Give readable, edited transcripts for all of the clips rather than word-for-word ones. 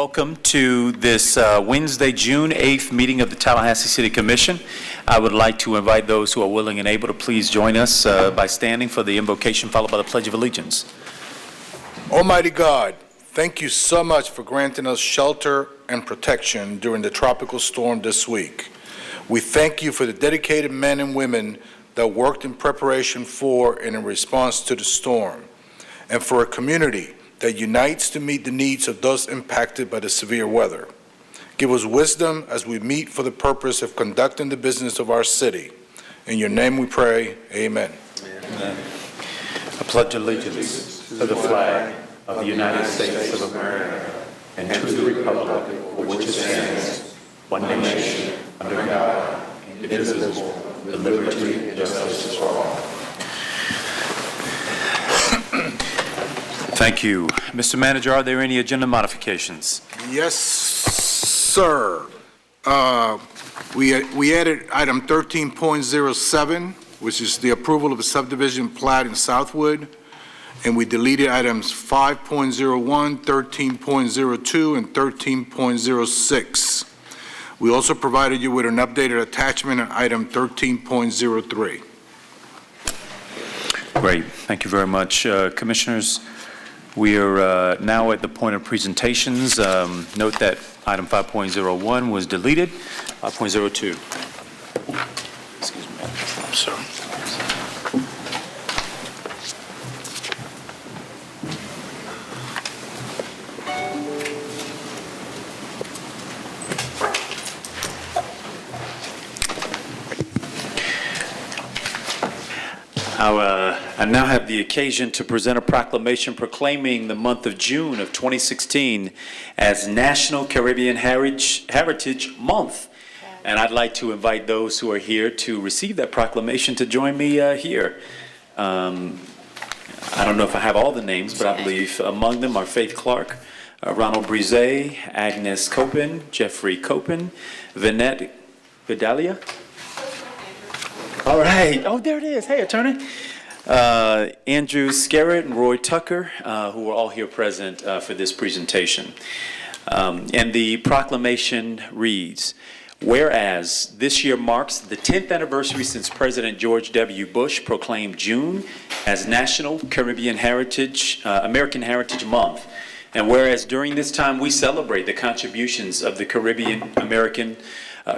welcome to this Wednesday, June 8th meeting of the Tallahassee City Commission. I would like to invite those who are willing and able to please join us by standing for the invocation followed by the Pledge of Allegiance. Almighty God, thank you so much for granting us shelter and protection during the tropical storm this week. We thank you for the dedicated men and women that worked in preparation for and in response to the storm, and for a community that unites to meet the needs of those impacted by the severe weather. Give us wisdom as we meet for the purpose of conducting the business of our city. In your name we pray, amen. Amen. I pledge allegiance to the flag of the United States of America and to the republic for which it stands, one nation, under God, indivisible, with liberty and justice for all. Thank you. Mr. Manager, are there any agenda modifications? Yes, sir. We added item 13.07, which is the approval of a subdivision plat in Southwood, and we deleted items 5.01, 13.02, and 13.06. We also provided you with an updated attachment on item 13.03. Great. Thank you very much. Commissioners, we are now at the point of presentations. Note that item 5.01 was deleted. 5.02. Excuse me. I'm sorry. I now have the occasion to present a proclamation proclaiming the month of June of 2016 as National Caribbean Heritage Month. And I'd like to invite those who are here to receive that proclamation to join me here. I don't know if I have all the names, but I believe among them are Faith Clark, Ronald Brise, Agnes Copin, Jeffrey Copin, Vinette Vidalia. All right. Oh, there it is. Hey, attorney. Andrew Skerritt and Roy Tucker, who are all here present for this presentation. And the proclamation reads, whereas this year marks the 10th anniversary since President George W. Bush proclaimed June as National Caribbean American Heritage Month, and whereas during this time we celebrate the contributions of the Caribbean American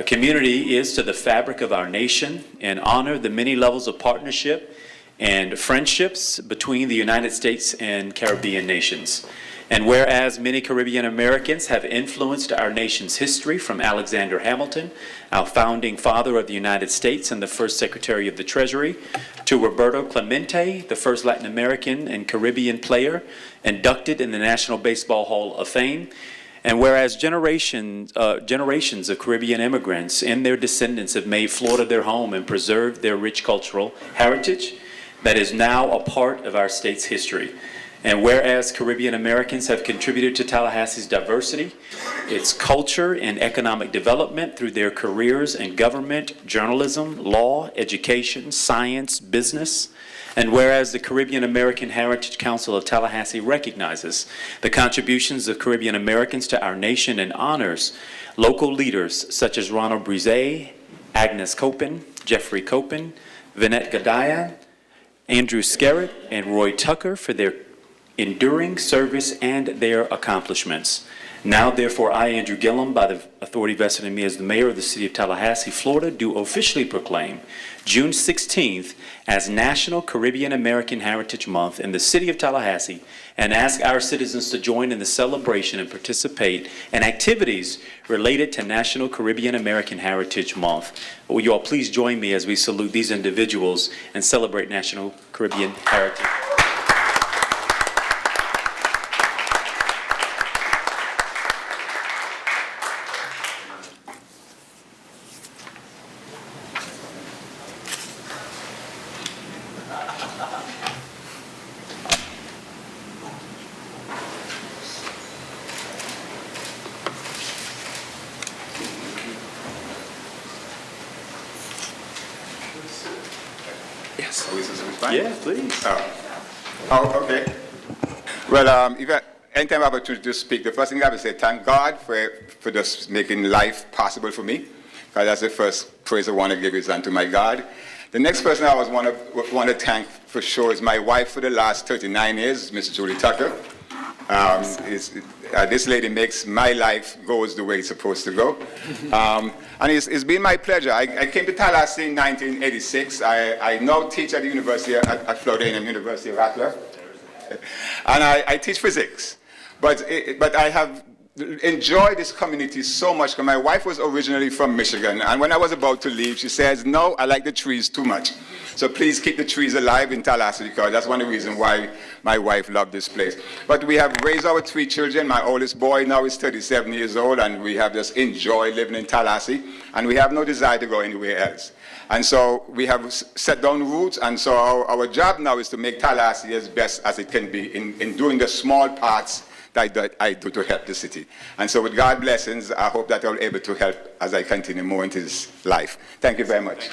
community is to the fabric of our nation and honor the many levels of partnership and friendships between the United States and Caribbean nations. And whereas many Caribbean Americans have influenced our nation's history, from Alexander Hamilton, our founding father of the United States and the first Secretary of the Treasury, to Roberto Clemente, the first Latin American and Caribbean player inducted in the National Baseball Hall of Fame. And whereas generations of Caribbean immigrants and their descendants have made Florida their home and preserved their rich cultural heritage that is now a part of our state's history. And whereas Caribbean Americans have contributed to Tallahassee's diversity, its culture, and economic development through their careers in government, journalism, law, education, science, business. And whereas the Caribbean American Heritage Council of Tallahassee recognizes the contributions of Caribbean Americans to our nation and honors local leaders such as Ronald Brise, Agnes Copin, Jeffrey Copin, Vinette Gadaya, Andrew Skerritt, and Roy Tucker for their enduring service and their accomplishments. Now, therefore, I, Andrew Gillum, by the authority vested in me as the mayor of the city of Tallahassee, Florida, do officially proclaim June 16th as National Caribbean American Heritage Month in the city of Tallahassee, and ask our citizens to join in the celebration and participate in activities related to National Caribbean American Heritage Month. Will you all please join me as we salute these individuals and celebrate National Caribbean Heritage? Yes. Are we fine? Yeah, please. Oh, okay. Well, anytime I have a opportunity to speak, the first thing I have to say, thank God for just making life possible for me. Because that's the first praise I want to give is unto my God. The next person I want to thank for sure is my wife for the last 39 years, Miss Julie Tucker. This lady makes my life goes the way it's supposed to go. And it's been my pleasure. I came to Tallahassee in 1986. I now teach at the university, at Florida University of Rattler. And I teach physics. But I have enjoyed this community so much because my wife was originally from Michigan. And when I was about to leave, she says, no, I like the trees too much. So please keep the trees alive in Tallahassee because that's one of the reasons why my wife loved this place. But we have raised our 3 children. My oldest boy now is 37 years old, and we have just enjoyed living in Tallahassee. And we have no desire to go anywhere else. And so we have set down roots, and so our job now is to make Tallahassee as best as it can be in doing the small parts that I do to help the city. And so with God's blessings, I hope that I'll be able to help as I continue more into this life. Thank you very much.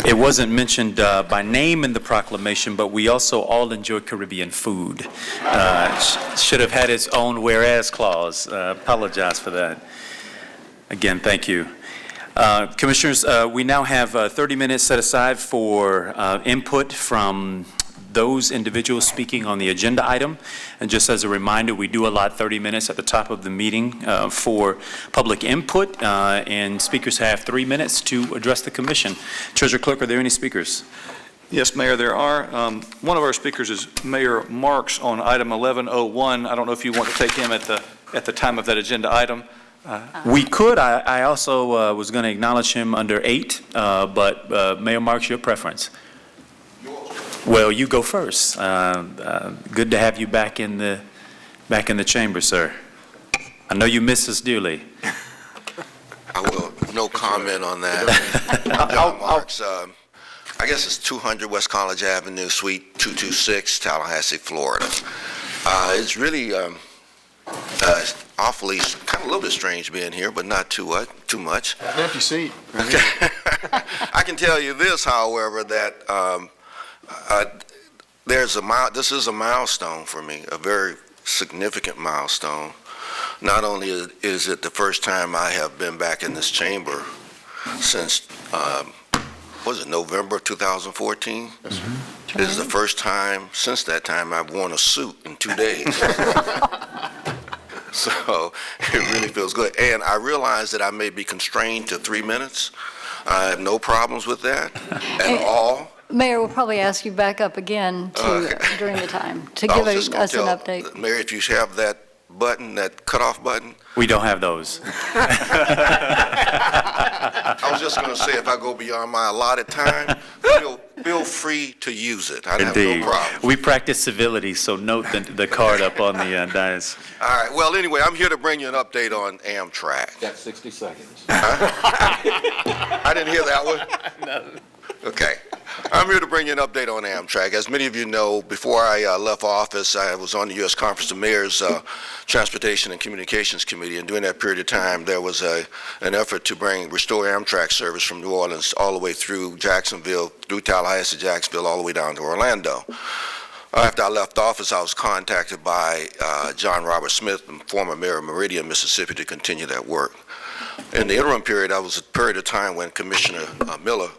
It wasn't mentioned by name in the proclamation, but we also all enjoy Caribbean food. Should have had its own whereas clause. Apologize for that. Again, thank you. Commissioners, we now have 30 minutes set aside for input from those individuals speaking on the agenda item. And just as a reminder, we do allot 30 minutes at the top of the meeting for public input, and speakers have 3 minutes to address the commission. Treasurer Clerk, are there any speakers? Yes, Mayor, there are. One of our speakers is Mayor Marks on item 1101. I don't know if you want to take him at the time of that agenda item. We could. I also was going to acknowledge him under 8, but Mayor Marks, your preference. Well, you go first. Good to have you back in the chamber, sir. I know you miss us dearly. I will. No comment on that. John Marks. I guess it's 200 West College Avenue, Suite 226, Tallahassee, Florida. It's really awfully, kind of a little bit strange being here, but not too much. An empty seat. I can tell you this, however, that this is a milestone for me, a very significant milestone. Not only is it the first time I have been back in this chamber since, November 2014? Mm-hmm. It is the first time since that time I've worn a suit in 2 days. So it really feels good. And I realize that I may be constrained to 3 minutes. I have no problems with that at all. Mayor, we'll probably ask you back up again during the time to give us an update. Mayor, if you have that button, that cutoff button. We don't have those. I was just going to say, if I go beyond my allotted time, feel free to use it. I have no problem. We practice civility, so note the card up on the dais. All right. Well, anyway, I'm here to bring you an update on Amtrak. That's 60 seconds. I didn't hear that one. No. Okay. I'm here to bring you an update on Amtrak. As many of you know, before I left office, I was on the U.S. Conference of Mayors Transportation and Communications Committee, and during that period of time, there was an effort to restore Amtrak service from New Orleans all the way through Jacksonville, through Tallahassee, Jacksonville, all the way down to Orlando. After I left office, I was contacted by John Robert Smith, former mayor of Meridian, Mississippi, to continue that work. In the interim period, that was a period of time when Commissioner Miller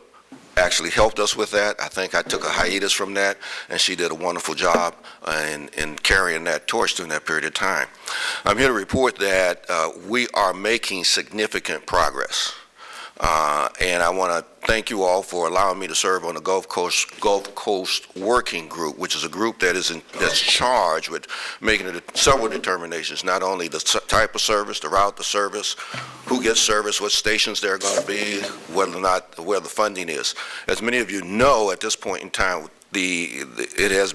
actually helped us with that. I think I took a hiatus from that, and she did a wonderful job in carrying that torch during that period of time. I'm here to report that we are making significant progress. And I want to thank you all for allowing me to serve on the Gulf Coast Working Group, which is a group that's charged with making several determinations, not only the type of service, the route of service, who gets service, what stations they're going to be, where the funding is. As many of you know, at this point in time, it has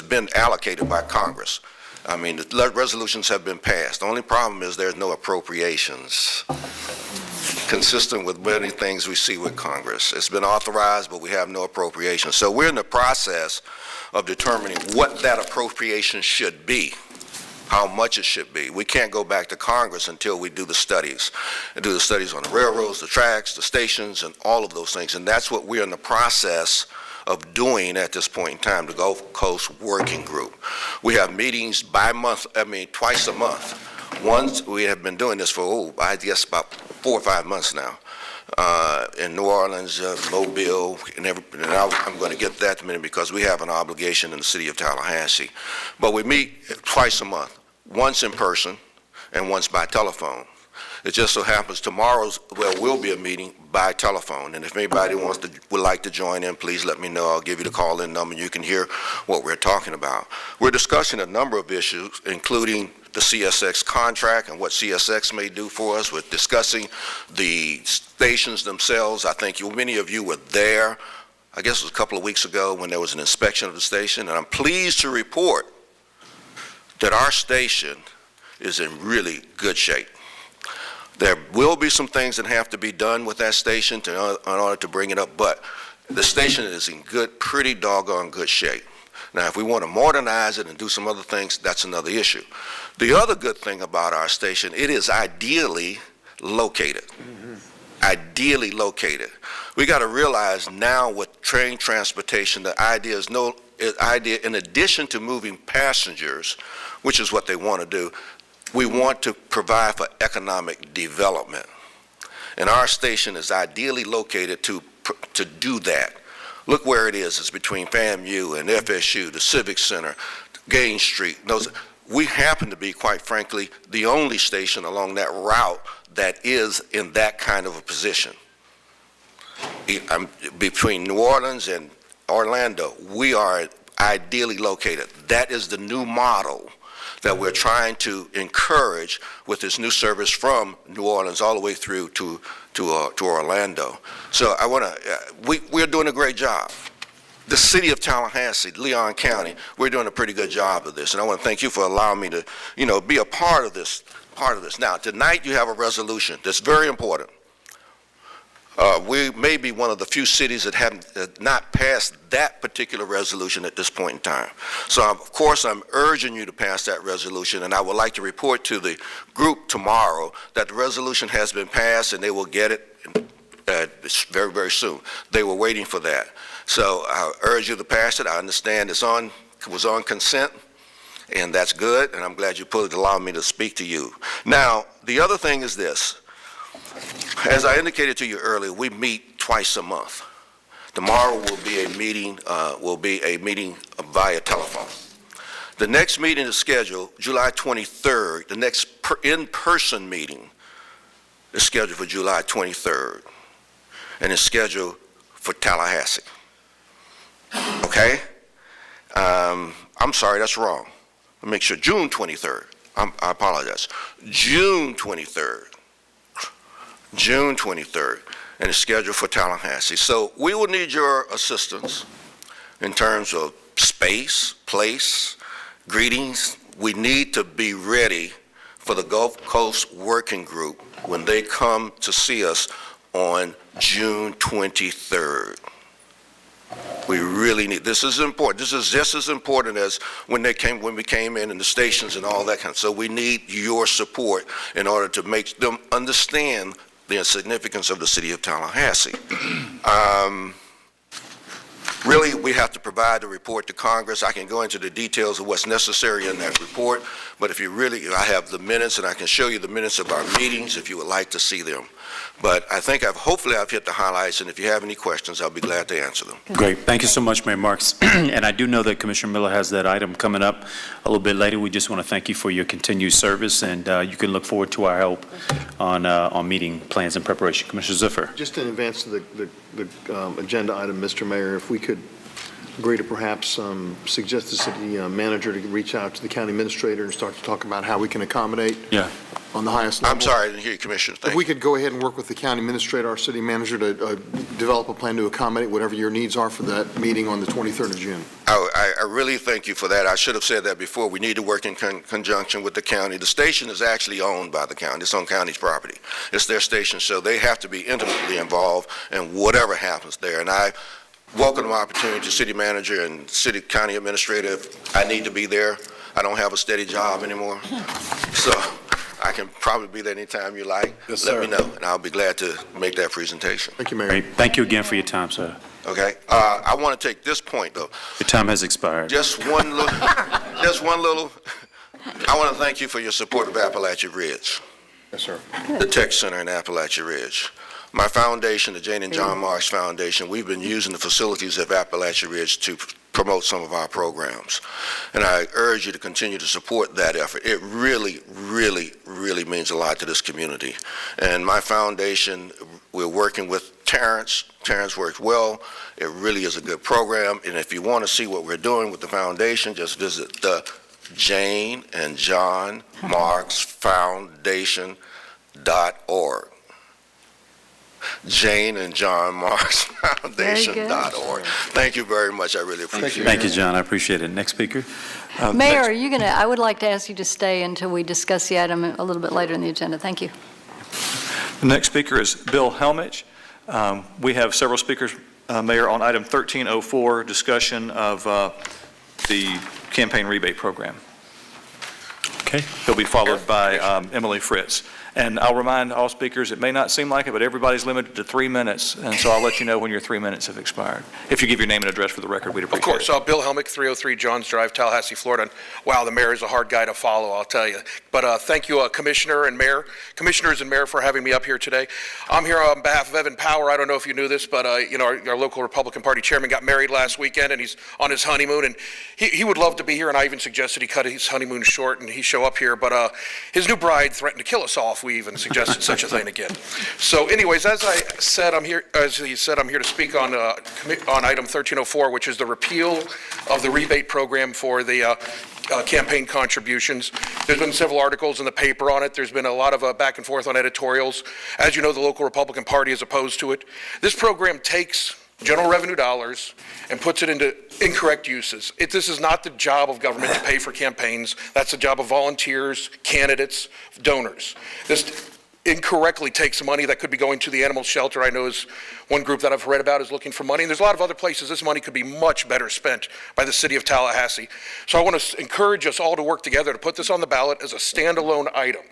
been allocated by Congress. I mean, the resolutions have been passed. The only problem is there's no appropriations. consistent with many things we see with Congress. It's been authorized, but we have no appropriation. So we're in the process of determining what that appropriation should be, how much it should be. We can't go back to Congress until we do the studies, and do the studies on the railroads, the tracks, the stations, and all of those things. And that's what we're in the process of doing at this point in time, the Gulf Coast Working Group. We have meetings twice a month. Once, we have been doing this for, I guess, about 4 or 5 months now. In New Orleans, Mobile, and I'm going to get that in a minute because we have an obligation in the city of Tallahassee. But we meet twice a month, once in person and once by telephone. It just so happens tomorrow will be a meeting by telephone, and if anybody would like to join in, please let me know. I'll give you the call-in number, and you can hear what we're talking about. We're discussing a number of issues, including the CSX contract and what CSX may do for us. We're discussing the stations themselves. I think many of you were there, I guess it was a couple of weeks ago when there was an inspection of the station, and I'm pleased to report that our station is in really good shape. There will be some things that have to be done with that station in order to bring it up, but the station is in pretty doggone good shape. Now, if we want to modernize it and do some other things, that's another issue. The other good thing about our station, it is ideally located. Ideally located. We got to realize now with train transportation, the idea is in addition to moving passengers, which is what they want to do, we want to provide for economic development. And our station is ideally located to do that. Look where it is. It's between FAMU and FSU, the Civic Center, Gaines Street. We happen to be, quite frankly, the only station along that route that is in that kind of a position. Between New Orleans and Orlando, we are ideally located. That is the new model that we're trying to encourage with this new service from New Orleans all the way through to Orlando. So we're doing a great job. The city of Tallahassee, Leon County, we're doing a pretty good job of this, and I want to thank you for allowing me to, be a part of this. Now, tonight you have a resolution that's very important. We may be one of the few cities that have not passed that particular resolution at this point in time. So, of course, I'm urging you to pass that resolution, and I would like to report to the group tomorrow that the resolution has been passed, and they will get it very, very soon. They were waiting for that. So I urge you to pass it. I understand it was on consent, and that's good, and I'm glad you allowed me to speak to you. Now, the other thing is this. As I indicated to you earlier, we meet twice a month. Tomorrow will be a meeting via telephone. The next meeting is scheduled July 23rd. The next in-person meeting is scheduled for July 23rd, and it's scheduled for Tallahassee. Okay? I'm sorry, that's wrong. Let me make sure. June 23rd. I apologize. June 23rd. June 23rd, and it's scheduled for Tallahassee. So we will need your assistance in terms of space, place, greetings. We need to be ready for the Gulf Coast Working Group when they come to see us on June 23rd. We really need, this is important. This is just as important as when we came in and the stations and all that kind of. So we need your support in order to make them understand the significance of the city of Tallahassee. Really, we have to provide the report to Congress. I can go into the details of what's necessary in that report, but I have the minutes, and I can show you the minutes of our meetings if you would like to see them. But I think hopefully I've hit the highlights, and if you have any questions, I'll be glad to answer them. Great. Thank you so much, Mayor Marks. And I do know that Commissioner Miller has that item coming up a little bit later. We just want to thank you for your continued service, and you can look forward to our help on meeting plans and preparation. Commissioner Ziffer. Just in advance of the agenda item, Mr. Mayor, if we could agree to perhaps suggest the city manager to reach out to the county administrator and start to talk about how we can accommodate on the highest level. I'm sorry, I didn't hear you, Commissioner. If we could go ahead and work with the county administrator, our city manager, to develop a plan to accommodate whatever your needs are for that meeting on the 23rd of June. I really thank you for that. I should have said that before. We need to work in conjunction with the county. The station is actually owned by the county. It's on county's property. It's their station, so they have to be intimately involved in whatever happens there. And I welcome the opportunity to city manager and county administrator. If I need to be there, I don't have a steady job anymore. So I can probably be there anytime you like. Yes, Let sir. me know, and I'll be glad to make that presentation. Thank you, Mayor. Great. Thank you again for your time, sir. Okay? I want to take this point, though. Your time has expired. Just one little, I want to thank you for your support of Appalachia Ridge, Yes, sir. the Tech Center in Appalachia Ridge. My foundation, the Jane and John Marks Foundation, we've been using the facilities of Appalachia Ridge to promote some of our programs. And I urge you to continue to support that effort. It really, really, really means a lot to this community. And my foundation, we're working with Terrence. Terrence works well. It really is a good program. And if you want to see what we're doing with the foundation, just visit the Jane and John Marks Foundation.org. Jane and John Marks Foundation.org. Thank you very much. I really appreciate it. Thank you, John. I appreciate it. Next speaker. Mayor, Next- are you going to, I would like to ask you to stay until we discuss the item a little bit later in the agenda. Thank you. The next speaker is Bill Helmich. We have several speakers, Mayor, on item 1304, discussion of the campaign rebate program. Okay. He'll be followed by Emily Fritz. And I'll remind all speakers, it may not seem like it, but everybody's limited to 3 minutes, and so I'll let you know when your 3 minutes have expired. If you give your name and address for the record, we'd appreciate it. Of course. Bill Helmick, 303 Johns Drive, Tallahassee, Florida. And wow, the mayor is a hard guy to follow, I'll tell you. But thank you, Commissioners and Mayor, for having me up here today. I'm here on behalf of Evan Power. I don't know if you knew this, but our local Republican Party chairman got married last weekend, and he's on his honeymoon. And he would love to be here, and I even suggested he cut his honeymoon short and he show up here. But his new bride threatened to kill us all if we even suggested such a thing again. So anyways, as he said, I'm here to speak on item 1304, which is the repeal of the rebate program for the campaign contributions. There's been several articles in the paper on it. There's been a lot of back and forth on editorials. As you know, the local Republican Party is opposed to it. This program takes general revenue dollars and puts it into incorrect uses. This is not the job of government to pay for campaigns. That's the job of volunteers, candidates, donors. This incorrectly takes money that could be going to the animal shelter. I know is one group that I've read about is looking for money, and there's a lot of other places this money could be much better spent by the city of Tallahassee. So I want to encourage us all to work together to put this on the ballot as a standalone item.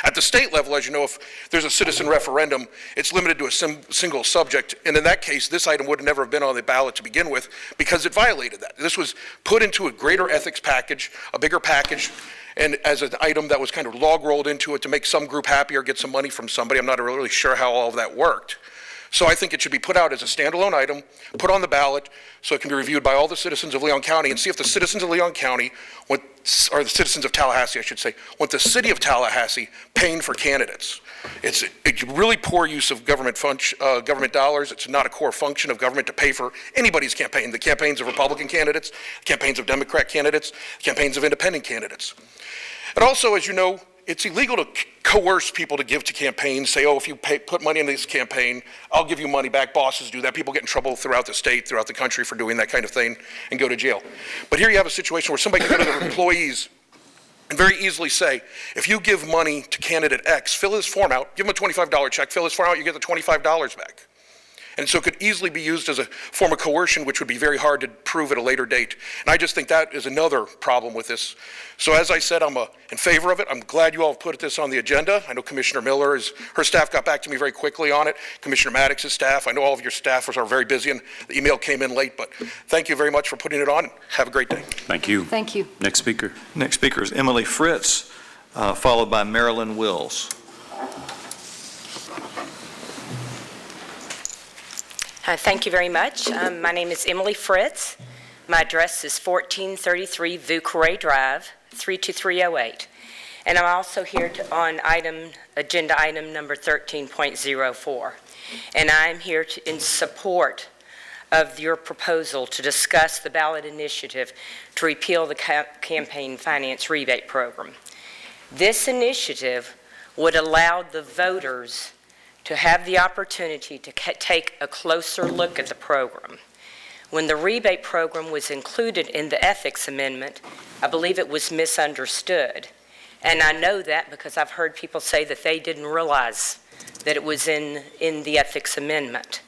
At the state level, as you know, if there's a citizen referendum, it's limited to a single subject, and in that case, this item would never have been on the ballot to begin with because it violated that. This was put into a greater ethics package, a bigger package, and as an item that was kind of log rolled into it to make some group happy or get some money from somebody. I'm not really sure how all of that worked. So I think it should be put out as a standalone item, put on the ballot, so it can be reviewed by all the citizens of Leon County and see if the citizens of Leon County, or the citizens of Tallahassee, I should say, want the city of Tallahassee paying for candidates. It's a really poor use of government dollars. It's not a core function of government to pay for anybody's campaign. The campaigns of Republican candidates, campaigns of Democrat candidates, campaigns of independent candidates. And also, as you know, it's illegal to coerce people to give to campaigns, say, oh, if you put money in this campaign, I'll give you money back. Bosses do that. People get in trouble throughout the state, throughout the country for doing that kind of thing and go to jail. But here you have a situation where somebody can go to their employees and very easily say, if you give money to candidate X, fill his form out, give him a $25 check, fill his form out, you get the $25 back. And so it could easily be used as a form of coercion, which would be very hard to prove at a later date. And I just think that is another problem with this. So as I said, I'm in favor of it. I'm glad you all have put this on the agenda. I know Commissioner Miller, her staff got back to me very quickly on it. Commissioner Maddox's staff, I know all of your staffers are very busy, and the email came in late. But thank you very much for putting it on. Have a great day. Thank you. Thank you. Next speaker. Next speaker is Emily Fritz, followed by Marilyn Wills. Thank you very much. My name is Emily Fritz. My address is 1433 Vucare Drive, 32308. And I'm also here on agenda item number 13.04. And I'm here in support of your proposal to discuss the ballot initiative to repeal the campaign finance rebate program. This initiative would allow the voters to have the opportunity to take a closer look at the program. When the rebate program was included in the ethics amendment, I believe it was misunderstood. And I know that because I've heard people say that they didn't realize that it was in the ethics amendment.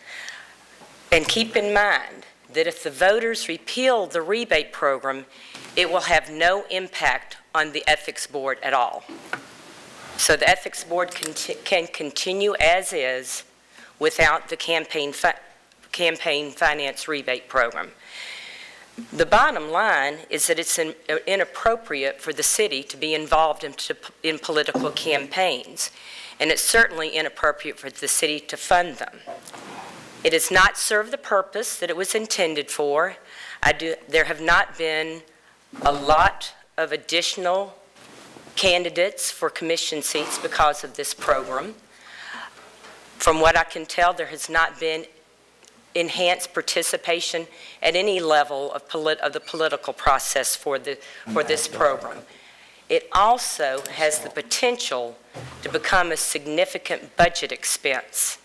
And keep in mind that if the voters repeal the rebate program, it will have no impact on the ethics board at all. So the ethics board can continue as is without the campaign finance rebate program. The bottom line is that it's inappropriate for the city to be involved in political campaigns, and it's certainly inappropriate for the city to fund them. It has not served the purpose that it was intended for. There have not been a lot of additional candidates for commission seats because of this program. From what I can tell, there has not been enhanced participation at any level of the political process for this program. It also has the potential to become a significant budget expense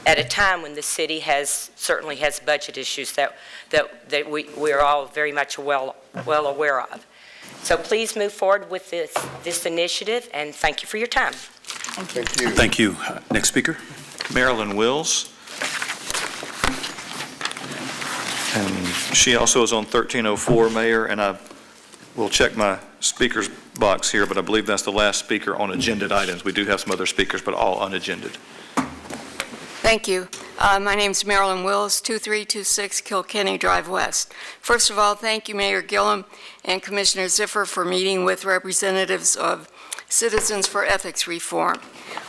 at a time when the city certainly has budget issues that we are all very much well aware of. So please move forward with this initiative, and thank you for your time. Thank you. Thank you. Next speaker. Marilyn Wills. And she also is on 1304, Mayor, and I will check my speaker's box here, but I believe that's the last speaker on agended items. We do have some other speakers, but all unagended. Thank you. My name's Marilyn Wills, 2326 Kilkenny Drive West. First of all, thank you, Mayor Gillum and Commissioner Ziffer, for meeting with representatives of Citizens for Ethics Reform.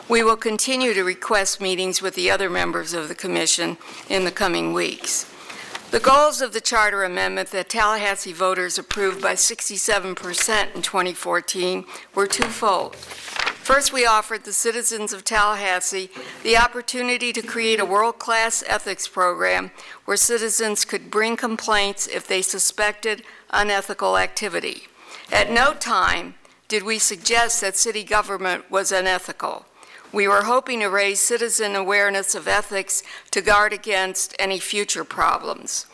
We will continue to request meetings with the other members of the Commission in the coming weeks. The goals of the Charter Amendment that Tallahassee voters approved by 67% in 2014 were twofold. First, we offered the citizens of Tallahassee the opportunity to create a world-class ethics program where citizens could bring complaints if they suspected unethical activity. At no time did we suggest that city government was unethical. We were hoping to raise citizen awareness of ethics to guard against any future problems.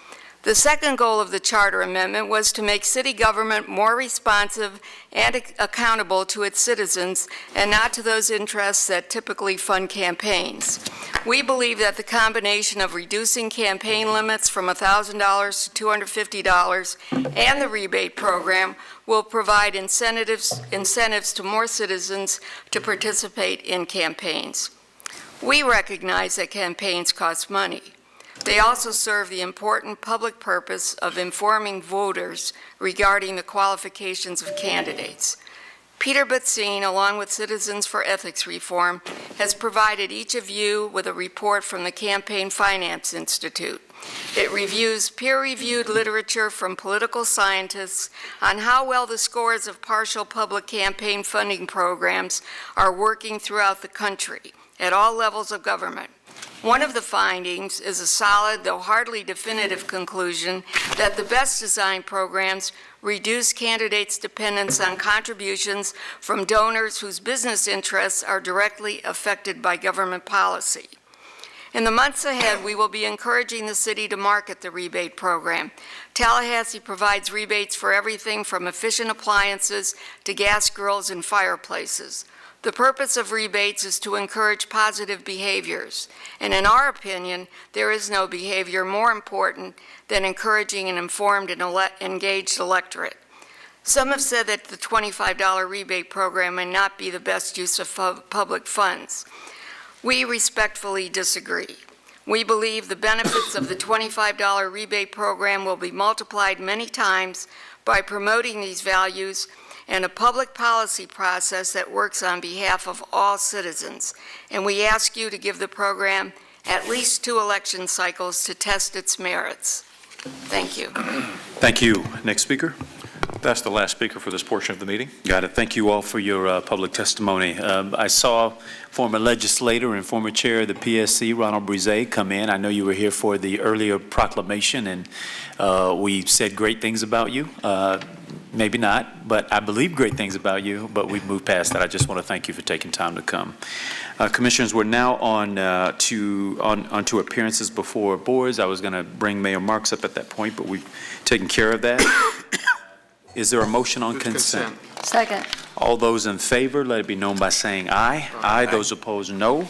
The second goal of the Charter Amendment was to make city government more responsive and accountable to its citizens and not to those interests that typically fund campaigns. We believe that the combination of reducing campaign limits from $1,000 to $250 and the rebate program will provide incentives to more citizens to participate in campaigns. We recognize that campaigns cost money. They also serve the important public purpose of informing voters regarding the qualifications of candidates. Peter Butzine, along with Citizens for Ethics Reform, has provided each of you with a report from the Campaign Finance Institute. It reviews peer-reviewed literature from political scientists on how well the scores of partial public campaign funding programs are working throughout the country at all levels of government. One of the findings is a solid, though hardly definitive, conclusion that the best designed programs reduce candidates' dependence on contributions from donors whose business interests are directly affected by government policy. In the months ahead, we will be encouraging the city to market the rebate program. Tallahassee provides rebates for everything from efficient appliances to gas grills and fireplaces. The purpose of rebates is to encourage positive behaviors, and in our opinion, there is no behavior more important than encouraging an informed and engaged electorate. Some have said that the $25 rebate program may not be the best use of public funds. We respectfully disagree. We believe the benefits of the $25 rebate program will be multiplied many times by promoting these values and a public policy process that works on behalf of all citizens. And we ask you to give the program at least 2 election cycles to test its merits. Thank you. Thank you. Next speaker. That's the last speaker for this portion of the meeting. Got it. Thank you all for your public testimony. I saw former legislator and former chair of the PSC, Ronald Brizet, come in. I know you were here for the earlier proclamation, and we said great things about you. Maybe not, but I believe great things about you, but we've moved past that. I just want to thank you for taking time to come. Commissioners, we're now on to appearances before boards. I was going to bring Mayor Marks up at that point, but we've taken care of that. Is there a motion on consent? Second. All those in favor, let it be known by saying aye. Aye. Those opposed, no.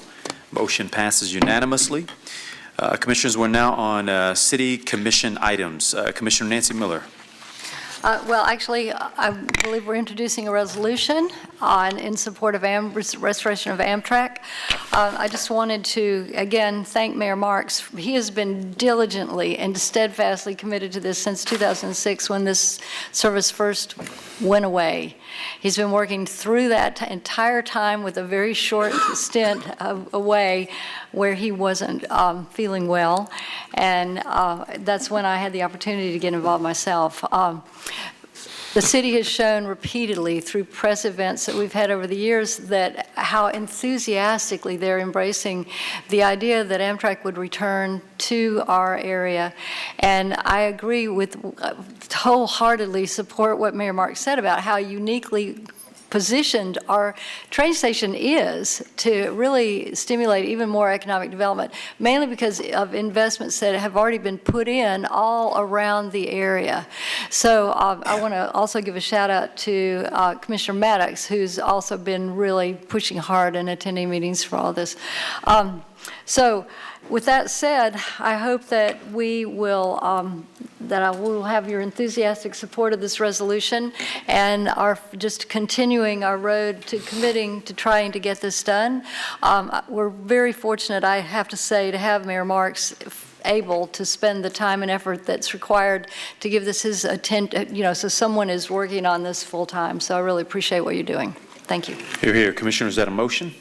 Motion passes unanimously. Commissioners, we're now on city commission items. Commissioner Nancy Miller. Well, actually, I believe we're introducing a resolution in support of restoration of Amtrak. I just wanted to, again, thank Mayor Marks. He has been diligently and steadfastly committed to this since 2006 when this service first went away. He's been working through that entire time with a very short stint away where he wasn't feeling well, and that's when I had the opportunity to get involved myself. The city has shown repeatedly through press events that we've had over the years that how enthusiastically they're embracing the idea that Amtrak would return to our area. And I agree with, wholeheartedly support what Mayor Marks said about how uniquely positioned our train station is to really stimulate even more economic development, mainly because of investments that have already been put in all around the area. So I want to also give a shout out to Commissioner Maddox, who's also been really pushing hard and attending meetings for all this. So with that said, I hope that we will, that I will have your enthusiastic support of this resolution and are just continuing our road to committing to trying to get this done. We're very fortunate, I have to say, to have Mayor Marks able to spend the time and effort that's required to give this his attention, so someone is working on this full time. So I really appreciate what you're doing. Thank you. Hear, hear. Commissioner, is that a motion?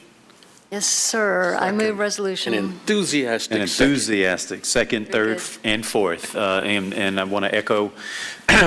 Yes, sir. I move resolution. An enthusiastic second, third, and fourth. And I want to echo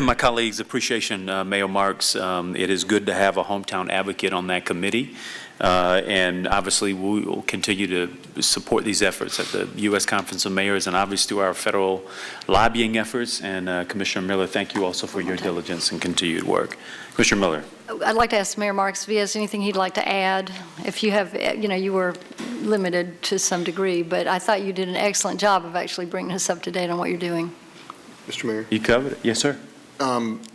my colleagues' appreciation, Mayor Marks. It is good to have a hometown advocate on that committee. And obviously, we will continue to support these efforts at the U.S. Conference of Mayors and obviously through our federal lobbying efforts. And Commissioner Miller, thank you also for your diligence and continued work. Commissioner Miller. I'd like to ask Mayor Marks if he has anything he'd like to add. If you have, you were limited to some degree, but I thought you did an excellent job of actually bringing us up to date on what you're doing. Mr. Mayor? You covered it. Yes, sir.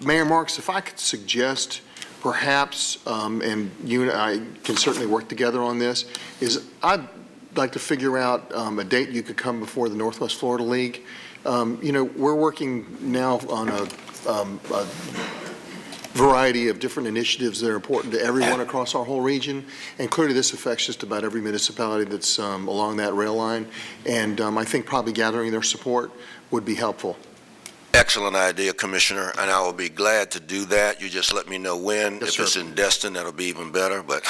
Mayor Marks, if I could suggest perhaps, and you and I can certainly work together on this, is I'd like to figure out a date you could come before the Northwest Florida League. We're working now on a variety of different initiatives that are important to everyone across our whole region, and clearly this affects just about every municipality that's along that rail line, and I think probably gathering their support would be helpful. Excellent idea, Commissioner, and I will be glad to do that. You just let me know when. Yes, if sir. It's in Destin, that'll be even better, but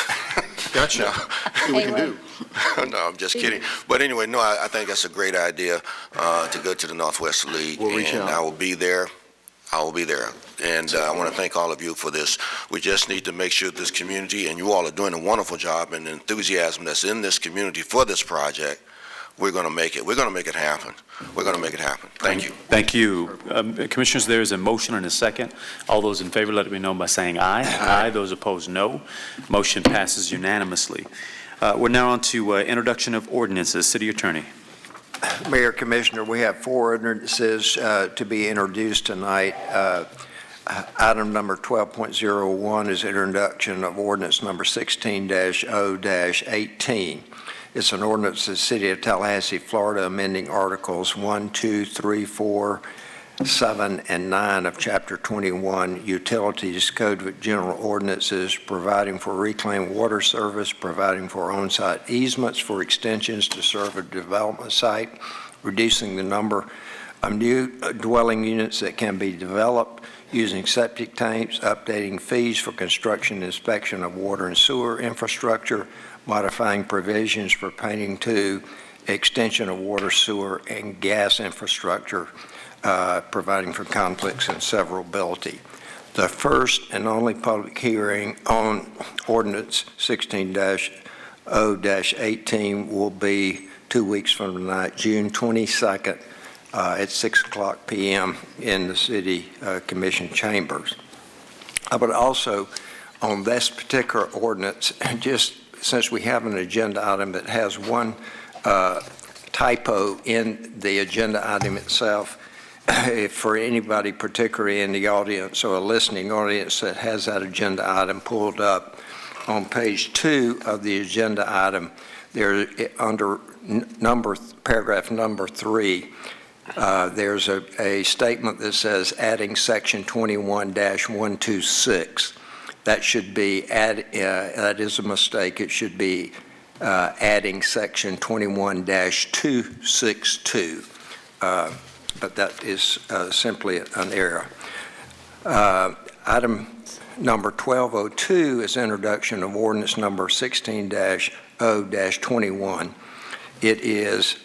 Gotcha. No. See what we can do. No, I'm just kidding. But anyway, no, I think that's a great idea to go to the Northwest League, We'll reach and out. I will be there. I will be there. And I want to thank all of you for this. We just need to make sure this community, and you all are doing a wonderful job, and the enthusiasm that's in this community for this project, we're going to make it. We're going to make it happen. We're going to make it happen. Thank you. Thank you. Commissioners, there is a motion and a second. All those in favor, let it be known by saying aye. Aye. Those opposed, no. Motion passes unanimously. We're now on to introduction of ordinances. City Attorney. Mayor, Commissioner, we have 4 ordinances to be introduced tonight. Item number 12.01 is introduction of ordinance number 16-0-18. It's an ordinance of the City of Tallahassee, Florida, amending Articles 1, 2, 3, 4, 7, and 9 of Chapter 21, Utilities Code of General Ordinances, providing for reclaimed water service, providing for on-site easements for extensions to serve a development site, reducing the number of new dwelling units that can be developed, using septic tanks, updating fees for construction and inspection of water and sewer infrastructure, modifying provisions pertaining to extension of water, sewer, and gas infrastructure, providing for conflicts and severability. The first and only public hearing on ordinance 16-0-18 will be 2 weeks from tonight, June 22nd, at 6:00 p.m. in the City Commission chambers. I would also, on this particular ordinance, just since we have an agenda item that has one typo in the agenda item itself, if for anybody, particularly in the audience or a listening audience that has that agenda item pulled up, on page 2 of the agenda item, there under paragraph number 3, there's a statement that says adding section 21-126. That should be that is a mistake. It should be adding section 21-262. But that is simply an error. Item number 1202 is introduction of ordinance number 16-0-21. It is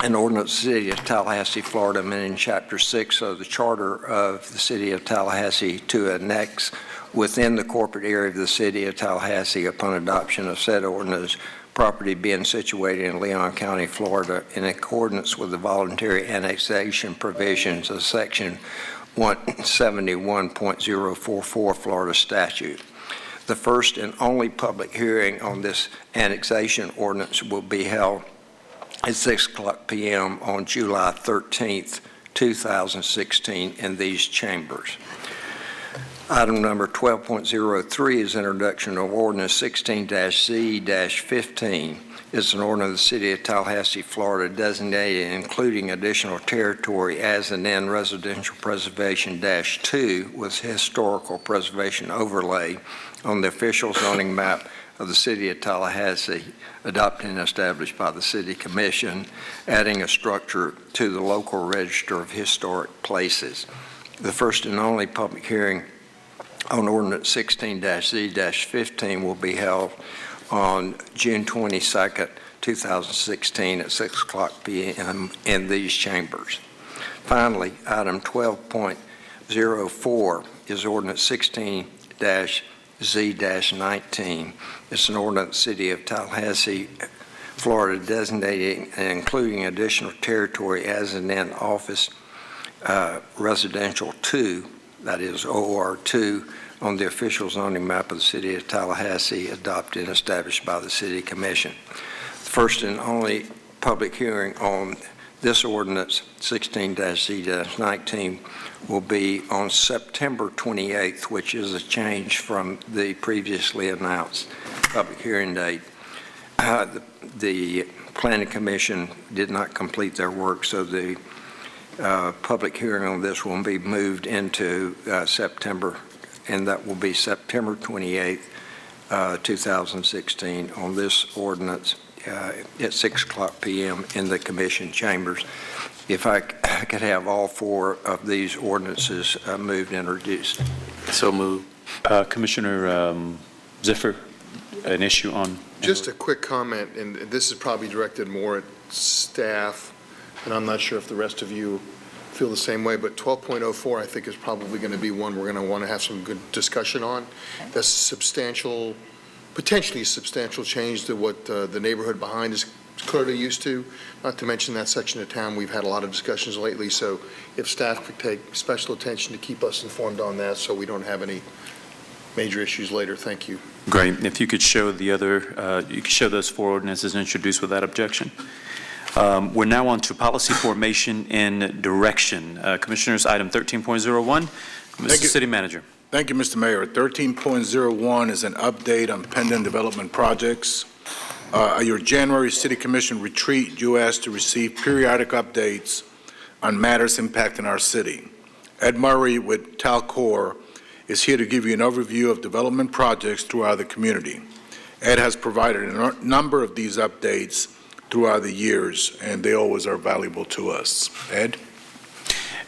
an ordinance of the City of Tallahassee, Florida, amending Chapter 6 of the Charter of the City of Tallahassee to annex within the corporate area of the City of Tallahassee upon adoption of said ordinance, property being situated in Leon County, Florida, in accordance with the voluntary annexation provisions of Section 171.044 Florida statute. The first and only public hearing on this annexation ordinance will be held at 6:00 p.m. on July 13th, 2016 in these chambers. Item number 12.03 is introduction of ordinance 16-Z-15. It's an ordinance of the City of Tallahassee, Florida, designated including additional territory as an in residential preservation -2 with historical preservation overlay on the official zoning map of the City of Tallahassee, adopted and established by the City Commission, adding a structure to the local register of historic places. The first and only public hearing on ordinance 16-Z-15 will be held on June 22nd, 2016 at 6:00 p.m. in these chambers. Finally, item 12.04 is ordinance 16-Z-19. It's an ordinance City of Tallahassee, Florida, designating and including additional territory as an in-office residential 2, that is OR2, on the official zoning map of the City of Tallahassee, adopted and established by the City Commission. The first and only public hearing on this ordinance, 16-Z-19, will be on September 28th, which is a change from the previously announced public hearing date. The Planning Commission did not complete their work, so the public hearing on this will be moved into September, and that will be September 28th, 2016 on this ordinance at 6:00 p.m. in the Commission chambers. If I could have all 4 of these ordinances moved and introduced. So moved. Commissioner Ziffer, an issue on? Just a quick comment, and this is probably directed more at staff, and I'm not sure if the rest of you feel the same way, but 12.04 I think is probably going to be one we're going to want to have some good discussion on. That's substantial, potentially substantial change to what the neighborhood behind is clearly used to, not to mention that section of town. We've had a lot of discussions lately, so if staff could take special attention to keep us informed on that so we don't have any major issues later. Thank you. Great. If you could show the other, you could show those 4 ordinances introduced without objection. We're now on to policy formation and direction. Commissioners, item 13.01, Mr. City Manager. Thank you, Mr. Mayor. 13.01 is an update on pending development projects. At your January City Commission retreat, you asked to receive periodic updates on matters impacting our city. Ed Murray with Talcor is here to give you an overview of development projects throughout the community. Ed has provided a number of these updates throughout the years, and they always are valuable to us. Ed?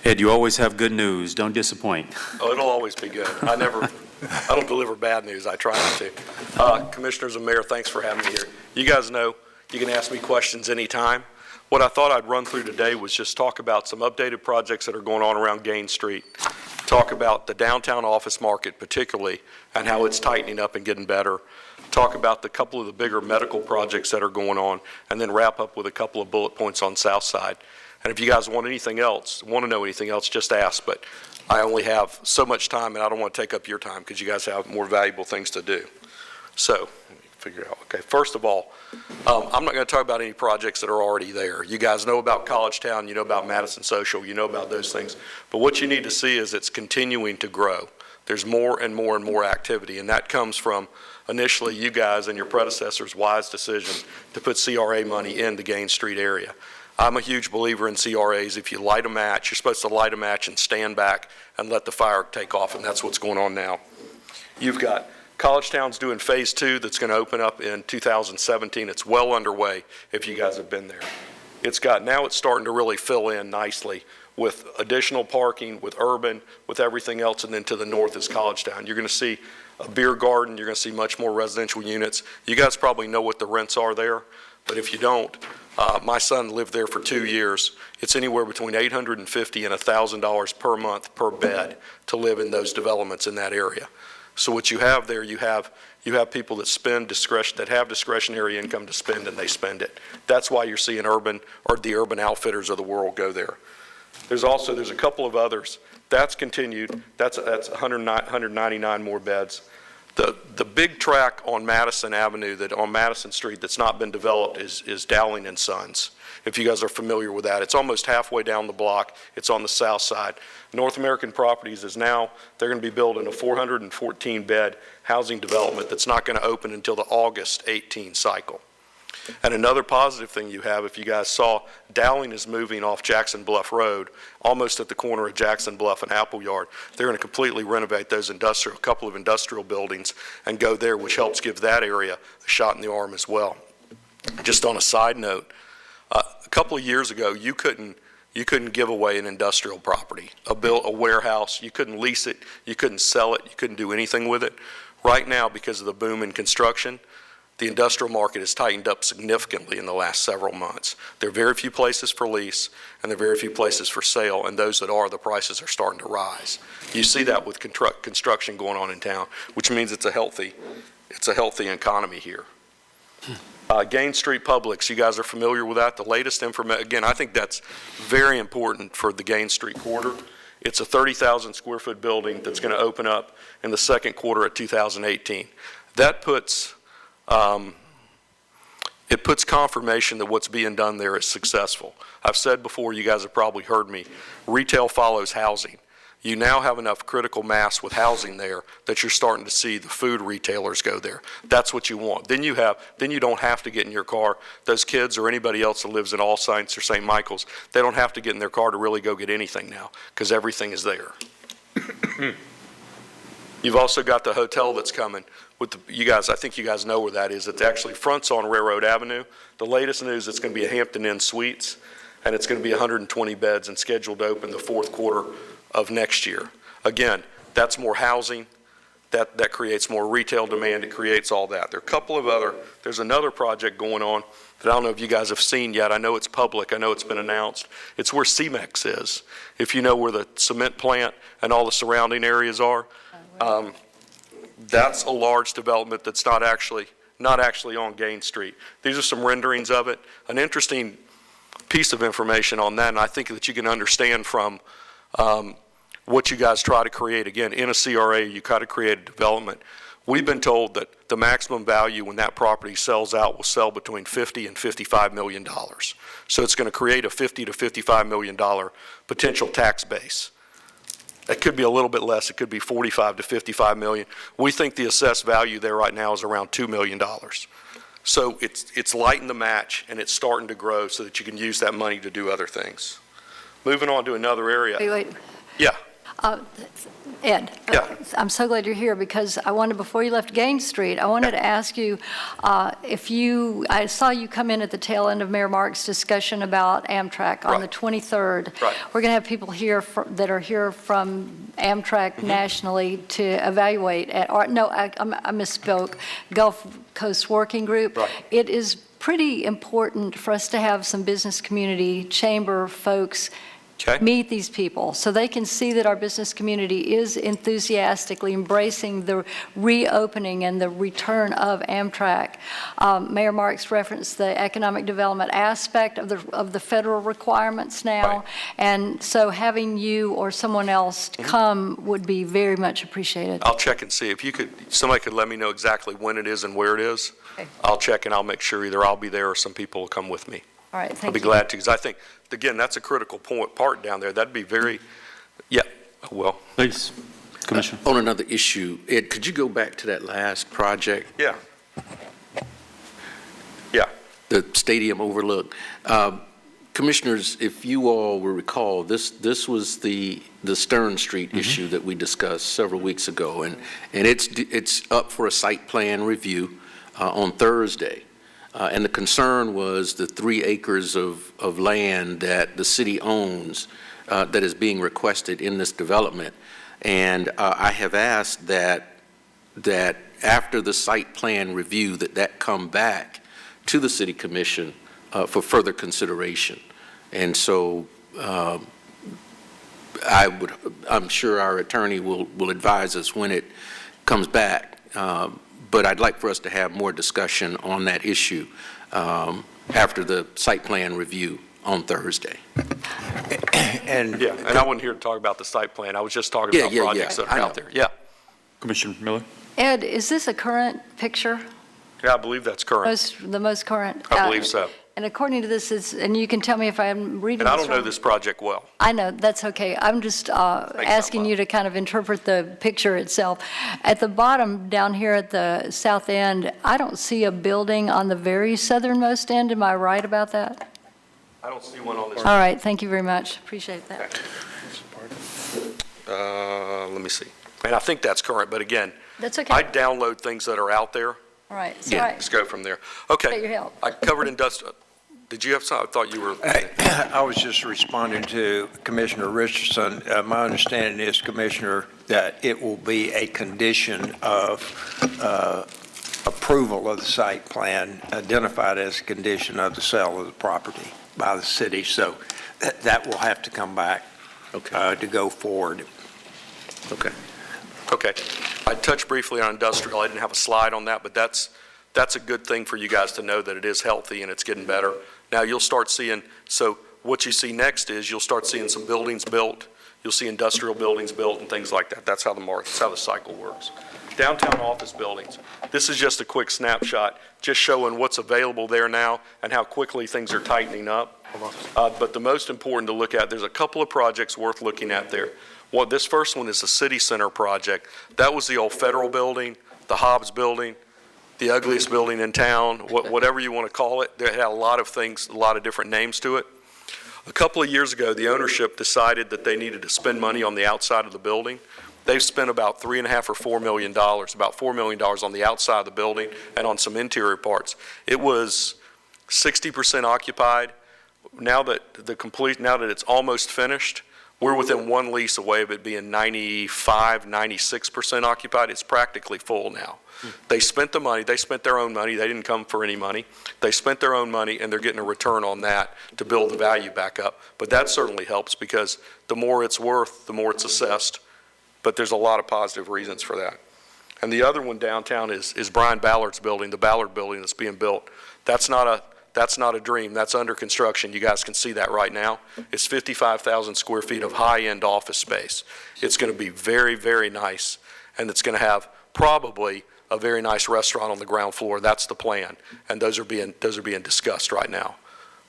Ed, you always have good news. Don't disappoint. Oh, it'll always be good. I don't deliver bad news. I try not to. Commissioners and Mayor, thanks for having me here. You guys know you can ask me questions anytime. What I thought I'd run through today was just talk about some updated projects that are going on around Gaines Street. talk about the downtown office market particularly and how it's tightening up and getting better, talk about the couple of the bigger medical projects that are going on, and then wrap up with a couple of bullet points on South Side. And if you guys want anything else, want to know anything else, just ask. But I only have so much time, and I don't want to take up your time because you guys have more valuable things to do. So let me figure out. Okay, first of all, I'm not going to talk about any projects that are already there. You guys know about College Town, you know about Madison Social, you know about those things. But what you need to see is it's continuing to grow. There's more and more and more activity, and that comes from initially you guys and your predecessors' wise decision to put CRA money in the Gaines Street area. I'm a huge believer in CRAs. If you light a match, you're supposed to light a match and stand back and let the fire take off, and that's what's going on now. You've got College Town's doing phase 2 that's going to open up in 2017. It's well underway if you guys have been there. Now it's starting to really fill in nicely with additional parking, with urban, with everything else, and then to the north is College Town. You're going to see a beer garden. You're going to see much more residential units. You guys probably know what the rents are there, but if you don't, my son lived there for 2 years. It's anywhere between $850 and $1,000 per month per bed to live in those developments in that area. So what you have there, you have people that that have discretionary income to spend, and they spend it. That's why you're seeing urban or the Urban Outfitters of the world go there. There's a couple of others. That's continued. That's 199 more beds. The big track on Madison Avenue, on Madison Street, that's not been developed is Dowling and Sons. If you guys are familiar with that, it's almost halfway down the block. It's on the south side. North American Properties they're going to be building a 414-bed housing development that's not going to open until the August 18 cycle. And another positive thing you have, if you guys saw, Dowling is moving off Jackson Bluff Road, almost at the corner of Jackson Bluff and Appleyard. They're going to completely renovate those couple of industrial buildings and go there, which helps give that area a shot in the arm as well. Just on a side note, a couple of years ago, you couldn't give away an industrial property, a warehouse. You couldn't lease it. You couldn't sell it. You couldn't do anything with it. Right now, because of the boom in construction, the industrial market has tightened up significantly in the last several months. There are very few places for lease, and there are very few places for sale, and those that are, the prices are starting to rise. You see that with construction going on in town, which means it's a healthy economy here. Gaines Street Publix, you guys are familiar with that. The latest information, again, I think that's very important for the Gaines Street corridor. It's a 30,000 square foot building that's going to open up in the second quarter of 2018. That puts confirmation that what's being done there is successful. I've said before, you guys have probably heard me, retail follows housing. You now have enough critical mass with housing there that you're starting to see the food retailers go there. That's what you want. Then you don't have to get in your car. Those kids or anybody else that lives in All Saints or St. Michael's, they don't have to get in their car to really go get anything now because everything is there. You've also got the hotel that's coming. I think you guys know where that is. It actually fronts on Railroad Avenue. The latest news, it's going to be a Hampton Inn Suites, and it's going to be 120 beds and scheduled to open the fourth quarter of next year. Again, that's more housing. That creates more retail demand. It creates all that. There's another project going on that I don't know if you guys have seen yet. I know it's public. I know it's been announced. It's where Cemex is. If you know where the cement plant and all the surrounding areas are, that's a large development that's not actually on Gaines Street. These are some renderings of it. An interesting piece of information on that, and I think that you can understand from what you guys try to create. Again, in a CRA, you try to create a development. We've been told that the maximum value when that property sells out will sell between $50 and $55 million. So it's going to create a $50 to $55 million potential tax base. It could be a little bit less. It could be 45 to 55 million. We think the assessed value there right now is around $2 million. So it's lighting the match, and it's starting to grow so that you can use that money to do other things. Moving on to another area. Wait. Yeah. Ed, Yeah. I'm so glad you're here because before you left Gaines Street, I wanted to ask you I saw you come in at the tail end of Mayor Mark's discussion about Amtrak on the 23rd. Right. We're going to have people here that are here from Amtrak nationally to evaluate I misspoke, Gulf Coast Working Group. Right. It is pretty important for us to have some business community chamber folks Okay. meet these people so they can see that our business community is enthusiastically embracing the reopening and the return of Amtrak. Mayor Marks referenced the economic development aspect of the federal requirements now. Right. And so having you or someone else come would be very much appreciated. I'll check and see. If somebody could let me know exactly when it is and where it is, Okay. I'll check and I'll make sure either I'll be there or some people will come with me. All right, thank you. I'll be glad to, because I think, again, that's a critical part down there. That'd be very, yeah, well, Please, Commissioner. On another issue, Ed, could you go back to that last project? yeah. The stadium overlook. Commissioners, if you all will recall, this was the Stern Street issue that we discussed several weeks ago, and it's up for a site plan review on Thursday. And the concern was the 3 acres of land that the city owns that is being requested in this development. And I have asked that after the site plan review, that come back to the city commission for further consideration. And so I'm sure our attorney will advise us when it comes back. But I'd like for us to have more discussion on that issue after the site plan review on Thursday. And Yeah, and I wasn't here to talk about the site plan. I was just talking about projects that I are know. out there. Yeah, Commissioner Miller? Ed, is this a current picture? yeah, I believe that's current. The most current? I believe so. And according to this, and you can tell me if I'm reading And I this don't know wrong. this project well. I know, that's okay. I'm just asking you to kind of interpret the picture itself. At the bottom, down here at the south end, I don't see a building on the very southernmost end. Am I right about that? I don't see one on this. All right, thank you very much. Appreciate that. Let me see. And I think that's current, but again, That's okay. I download things that are out there. All right, Yeah, sorry. let's go from there. Appreciate Okay, your help. I covered industrial. Did you have something? I thought you were. I was just responding to Commissioner Richardson. My understanding is, Commissioner, that it will be a condition of approval of the site plan, identified as a condition of the sale of the property by the city. So that will have to come back to go forward. Okay. Okay. I touched briefly on industrial. I didn't have a slide on that, but that's a good thing for you guys to know that it is healthy and it's getting better. Now you'll start seeing, so what you see next is you'll start seeing some buildings built. You'll see industrial buildings built and things like that. That's how the cycle works. Downtown office buildings. This is just a quick snapshot, just showing what's available there now and how quickly things are tightening up. But the most important to look at, there's a couple of projects worth looking at there. Well, this first one is the City Center project. That was the old Federal Building, the Hobbs Building, the ugliest building in town, whatever you want to call it. They had a lot of things, a lot of different names to it. A couple of years ago, the ownership decided that they needed to spend money on the outside of the building. They've spent about $3.5 or $4 million, about $4 million on the outside of the building and on some interior parts. It was 60% occupied. Now that it's almost finished, we're within one lease away of it being 95, 96% occupied. It's practically full now. They spent the money. They spent their own money. They didn't come for any money. They spent their own money, and they're getting a return on that to build the value back up. But that certainly helps because the more it's worth, the more it's assessed. But there's a lot of positive reasons for that. And the other one downtown is Brian Ballard's building, the Ballard building that's being built. That's not a dream. That's under construction. You guys can see that right now. It's 55,000 square feet of high-end office space. It's going to be very, very nice, and it's going to have probably a very nice restaurant on the ground floor. That's the plan, and those are being discussed right now.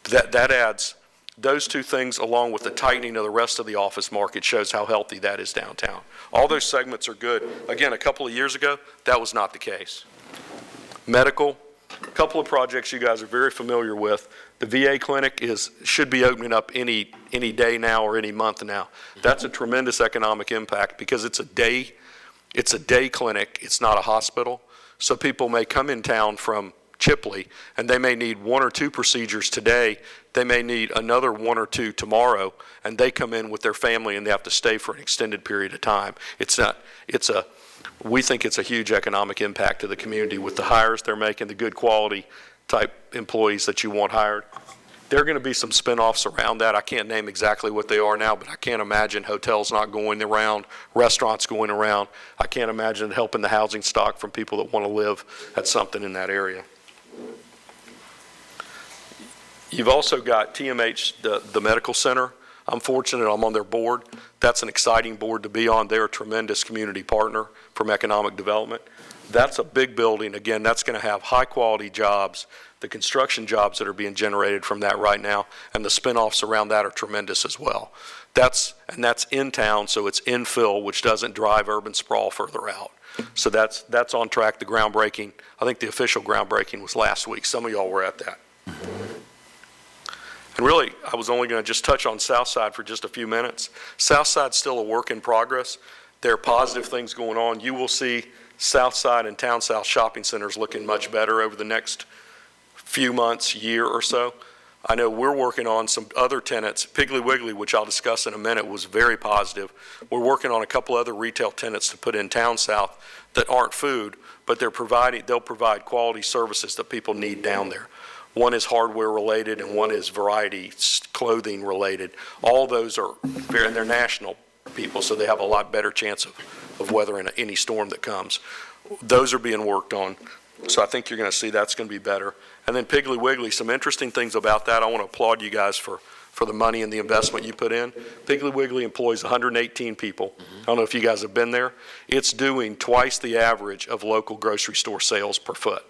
That adds those two things, along with the tightening of the rest of the office market, shows how healthy that is downtown. All those segments are good. Again, a couple of years ago, that was not the case. Medical. A couple of projects you guys are very familiar with. The VA clinic should be opening up any day now or any month now. That's a tremendous economic impact because it's a day clinic. It's not a hospital. So people may come in town from Chipley and they may need 1 or 2 procedures today. They may need another 1 or 2 tomorrow, and they come in with their family and they have to stay for an extended period of time. We think it's a huge economic impact to the community with the hires they're making, the good quality type employees that you want hired. There are going to be some spinoffs around that. I can't name exactly what they are now, but I can't imagine hotels not going around, restaurants going around. I can't imagine helping the housing stock from people that want to live at something in that area. You've also got TMH, the medical center. I'm fortunate I'm on their board. That's an exciting board to be on. They're a tremendous community partner from economic development. That's a big building. Again, that's going to have high-quality jobs. The construction jobs that are being generated from that right now and the spinoffs around that are tremendous as well. That's in town, so it's infill, which doesn't drive urban sprawl further out. So that's on track. The groundbreaking, I think the official groundbreaking was last week. Some of y'all were at that. And really, I was only going to just touch on Southside for just a few minutes. Southside's still a work in progress. There are positive things going on. You will see Southside and Town South shopping centers looking much better over the next few months, year or so. I know we're working on some other tenants. Piggly Wiggly, which I'll discuss in a minute, was very positive. We're working on a couple other retail tenants to put in Town South that aren't food, but they'll provide quality services that people need down there. One is hardware related and one is variety clothing related. All those are, and they're national people, so they have a lot better chance of weathering any storm that comes. Those are being worked on. So I think you're going to see that's going to be better. And then Piggly Wiggly, some interesting things about that. I want to applaud you guys for the money and the investment you put in. Piggly Wiggly employs 118 people. I don't know if you guys have been there. It's doing twice the average of local grocery store sales per foot.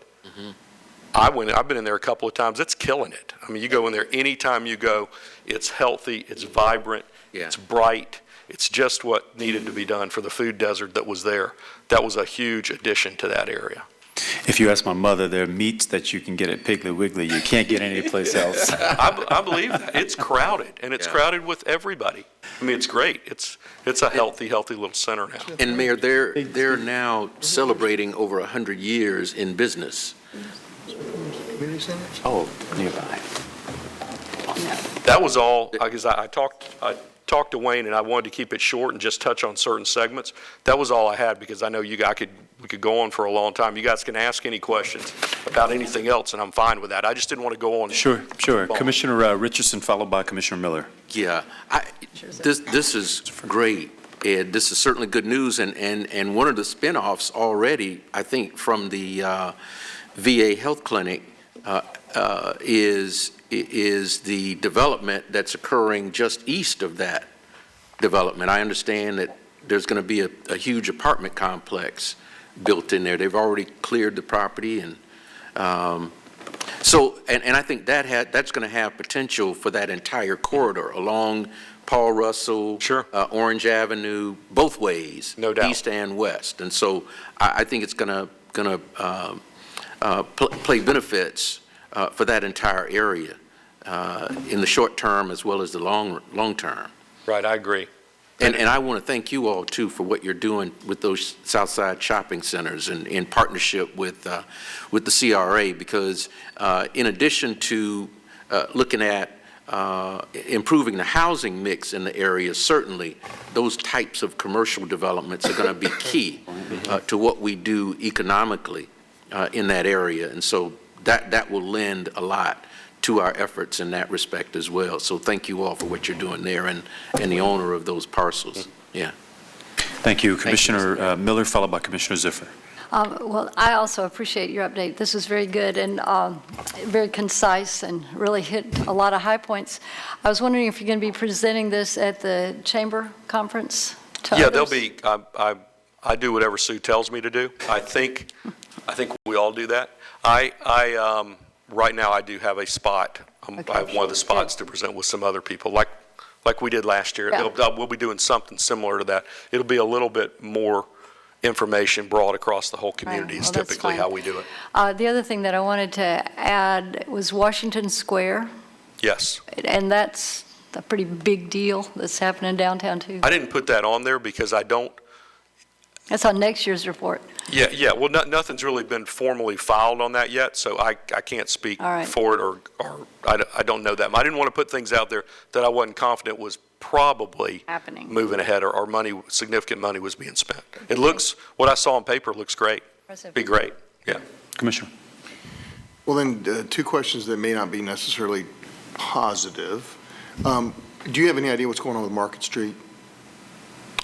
I've been in there a couple of times. It's killing it. I mean, you go in there anytime you go, it's healthy, it's vibrant, it's bright. It's just what needed to be done for the food desert that was there. That was a huge addition to that area. If you ask my mother, there are meats that you can get at Piggly Wiggly you can't get anyplace else. I believe that. It's crowded, and it's crowded with everybody. I mean, it's great. It's a healthy little center now. And Mayor, they're now celebrating over 100 years in business. Community centers? Oh, nearby. That was all, because I talked to Wayne, and I wanted to keep it short and just touch on certain segments. That was all I had, because I know we could go on for a long time. You guys can ask any questions about anything else, and I'm fine with that. I just didn't want to go on. Sure. Commissioner Richardson, followed by Commissioner Miller. Yeah, this is great, Ed. This is certainly good news, and one of the spinoffs already, I think, from the VA Health Clinic is the development that's occurring just east of that development. I understand that there's going to be a huge apartment complex built in there. They've already cleared the property, and so I think that's going to have potential for that entire corridor along Paul Russell, Orange Avenue, both ways, no doubt, east and west. And so I think it's going to play benefits for that entire area in the short term as well as the long term. Right, I agree. And I want to thank you all, too, for what you're doing with those Southside shopping centers and in partnership with the CRA, because in addition to looking at improving the housing mix in the area, certainly those types of commercial developments are going to be key to what we do economically in that area. And so that will lend a lot to our efforts in that respect as well. So thank you all for what you're doing there and the owner of those parcels. Yeah. Thank you. Commissioner Miller, followed by Commissioner Ziffer. Well, I also appreciate your update. This is very good and very concise and really hit a lot of high points. I was wondering if you're going to be presenting this at the Chamber Conference to Yeah, others? there'll be, I do whatever Sue tells me to do. I think we all do that. Right now, I do have a spot. I have one of the spots to present with some other people, like we did last year. Yeah. We'll be doing something similar to that. It'll be a little bit more information brought across the whole community is typically how we do it. The other thing that I wanted to add was Washington Square, Yes. and that's a pretty big deal that's happening downtown, too. I didn't put that on there because I don't. That's on next year's report. Yeah. Well, nothing's really been formally filed on that yet, so I can't speak for it, or I don't know that. I didn't want to put things out there that I wasn't confident was probably happening, moving ahead, or significant money was being spent. It looks, what I saw on paper looks great. Be great. Yeah. Commissioner. Well, then, two questions that may not be necessarily positive. Do you have any idea what's going on with Market Street?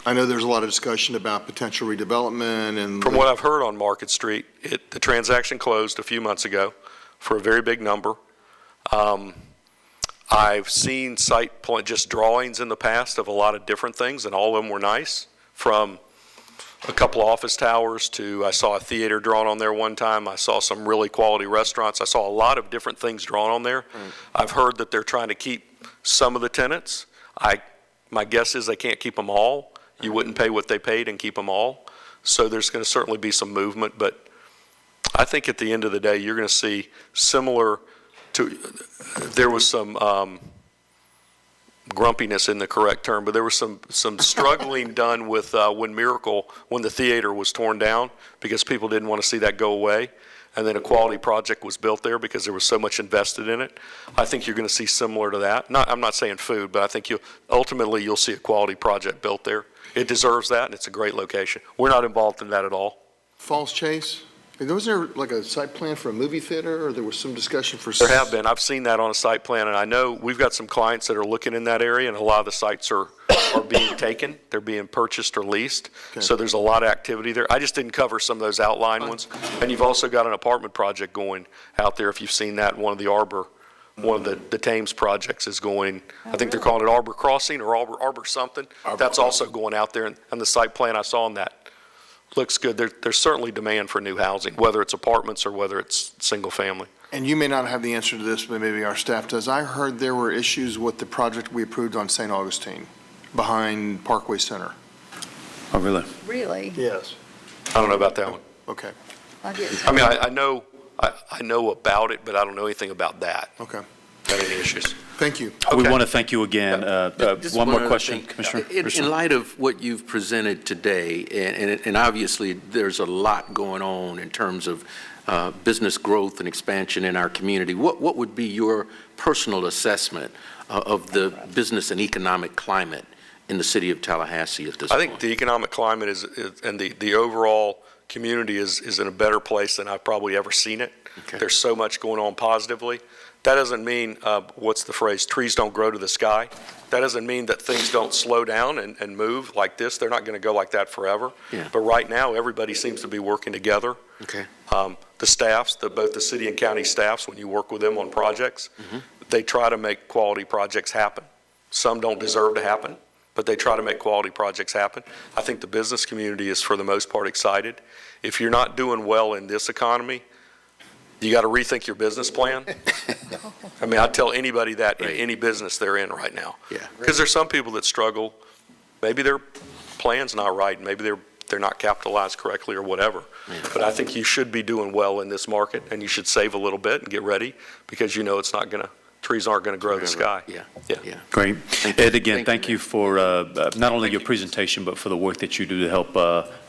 I know there's a lot of discussion about potential redevelopment and... From what I've heard on Market Street, the transaction closed a few months ago for a very big number. I've seen just drawings in the past of a lot of different things, and all of them were nice, from a couple of office towers to, I saw a theater drawn on there one time. I saw some really quality restaurants. I saw a lot of different things drawn on there. I've heard that they're trying to keep some of the tenants. My guess is they can't keep them all. You wouldn't pay what they paid and keep them all. So there's going to certainly be some movement, but I think at the end of the day, you're going to see similar to, there was some grumpiness in the correct term, but there was some struggling done with when the theater was torn down, because people didn't want to see that go away. And then a quality project was built there because there was so much invested in it. I think you're going to see similar to that. I'm not saying food, but I think ultimately you'll see a quality project built there. It deserves that, and it's a great location. We're not involved in that at all. Falls Chase? Was there like a site plan for a movie theater, or there was some discussion for... There have been. I've seen that on a site plan, and I know we've got some clients that are looking in that area, and a lot of the sites are being taken. They're being purchased or leased. Okay. So there's a lot of activity there. I just didn't cover some of those outline ones. And you've also got an apartment project going out there, if you've seen that, one of the Thames projects is going, I think they're calling it Arbor Crossing or Arbor something. That's also going out there, and the site plan I saw on that looks good. There's certainly demand for new housing, whether it's apartments or whether it's single family. And you may not have the answer to this, but maybe our staff does. I heard there were issues with the project we approved on St. Augustine behind Parkway Center. Oh, really? Really? Yes. I don't know about that one. Okay. I mean, I know about it, but I don't know anything about that. Okay. Got any issues? Thank you. We Okay. want to thank you again. Just One more other question, thing. Commissioner. In light of what you've presented today, and obviously there's a lot going on in terms of business growth and expansion in our community, what would be your personal assessment of the business and economic climate in the city of Tallahassee at this point? I think the economic climate is and the overall community is in a better place than I've probably ever seen it. Okay. There's so much going on positively. That doesn't mean, what's the phrase, trees don't grow to the sky. That doesn't mean that things don't slow down and move like this. They're not going to go like that forever. Yeah. But right now, everybody seems to be working together. Okay. The staffs, both the city and county staffs, when you work with them on projects, they try to make quality projects happen. Some don't deserve to happen, but they try to make quality projects happen. I think the business community is, for the most part, excited. If you're not doing well in this economy, you got to rethink your business plan. I mean, I'd tell anybody that in any business they're in right now. Yeah. Because there's some people that struggle. Maybe their plan's not right. Maybe they're not capitalized correctly or whatever. Yeah. But I think you should be doing well in this market, and you should save a little bit and get ready, because you know trees aren't going to grow the sky. Yeah. Yeah. Yeah. Great. Thank you. Ed, again, thank you Mayor. for not only your presentation, but for the work that you do to help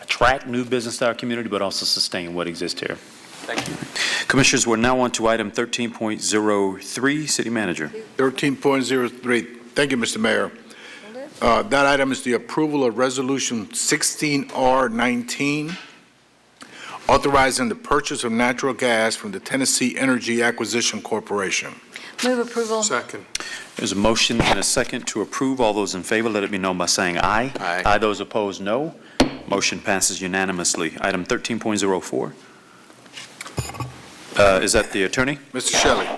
attract new business to our community, but also sustain what exists here. Thank you. Commissioners, we're now on to item 13.03, City Manager. 13.03. Thank you, Mr. Mayor. That item is the approval of Resolution 16R19, authorizing the purchase of natural gas from the Tennessee Energy Acquisition Corporation. Move approval. Second. There's a motion and a second to approve. All those in favor, let it be known by saying aye. Aye. Aye. Those opposed, no. Motion passes unanimously. Item 13.04. Is that the attorney? Mr. Shelley.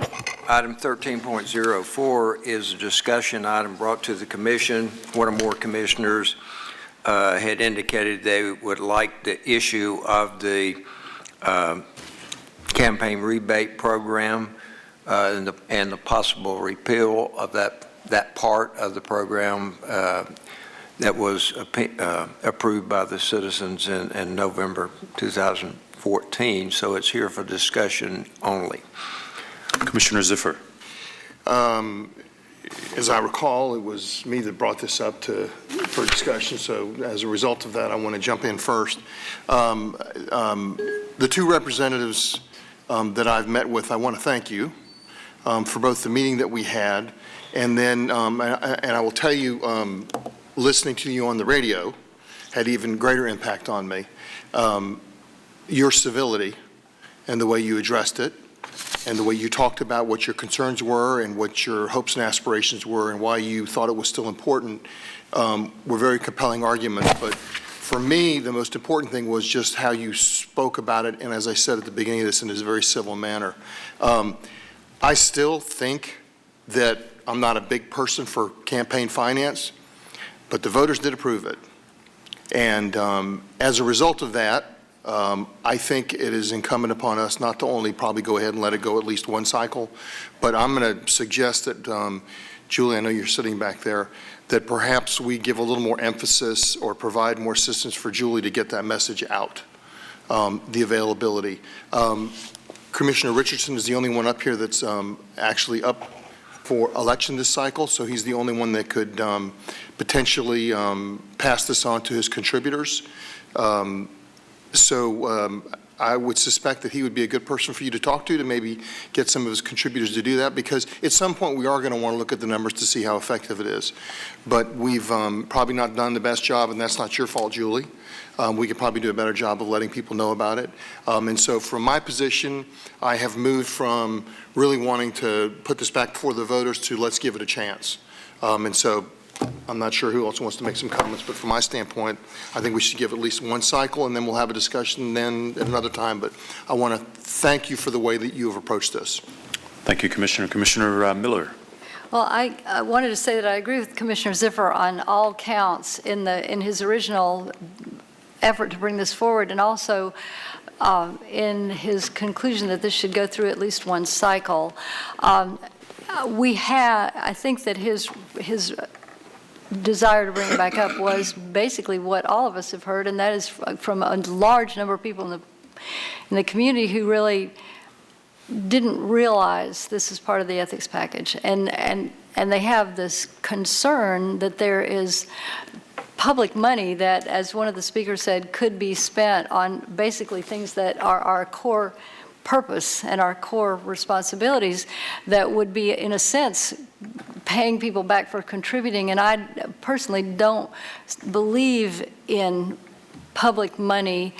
Item 13.04 is a discussion item brought to the commission. One or more commissioners had indicated they would like the issue of the campaign rebate program and the possible repeal of that part of the program that was approved by the citizens in November 2014. So it's here for discussion only. Commissioner Ziffer. As I recall, it was me that brought this up for discussion, so as a result of that, I want to jump in first. The two representatives that I've met with, I want to thank you for both the meeting that we had, and then, and I will tell you, listening to you on the radio had even greater impact on me. Your civility and the way you addressed it, and the way you talked about what your concerns were and what your hopes and aspirations were and why you thought it was still important were very compelling arguments. But for me, the most important thing was just how you spoke about it, and as I said at the beginning of this, in a very civil manner. I still think that I'm not a big person for campaign finance, but the voters did approve it. And as a result of that, I think it is incumbent upon us not to only probably go ahead and let it go at least one cycle, but I'm going to suggest that, Julie, I know you're sitting back there, that perhaps we give a little more emphasis or provide more assistance for Julie to get that message out, the availability. Commissioner Richardson is the only one up here that's actually up for election this cycle, so he's the only one that could potentially pass this on to his contributors. So I would suspect that he would be a good person for you to talk to maybe get some of his contributors to do that, because at some point we are going to want to look at the numbers to see how effective it is. But we've probably not done the best job, and that's not your fault, Julie. We could probably do a better job of letting people know about it. And so from my position, I have moved from really wanting to put this back before the voters to let's give it a chance. And so I'm not sure who else wants to make some comments, but from my standpoint, I think we should give at least one cycle, and then we'll have a discussion then at another time. But I want to thank you for the way that you have approached this. Thank you, Commissioner. Commissioner Miller. Well, I wanted to say that I agree with Commissioner Ziffer on all counts in his original effort to bring this forward, and also in his conclusion that this should go through at least one cycle. I think that his desire to bring it back up was basically what all of us have heard, and that is from a large number of people in the community who really didn't realize this is part of the ethics package, and they have this concern that there is public money that, as one of the speakers said, could be spent on basically things that are our core purpose and our core responsibilities that would be, in a sense, paying people back for contributing. And I personally don't believe in public money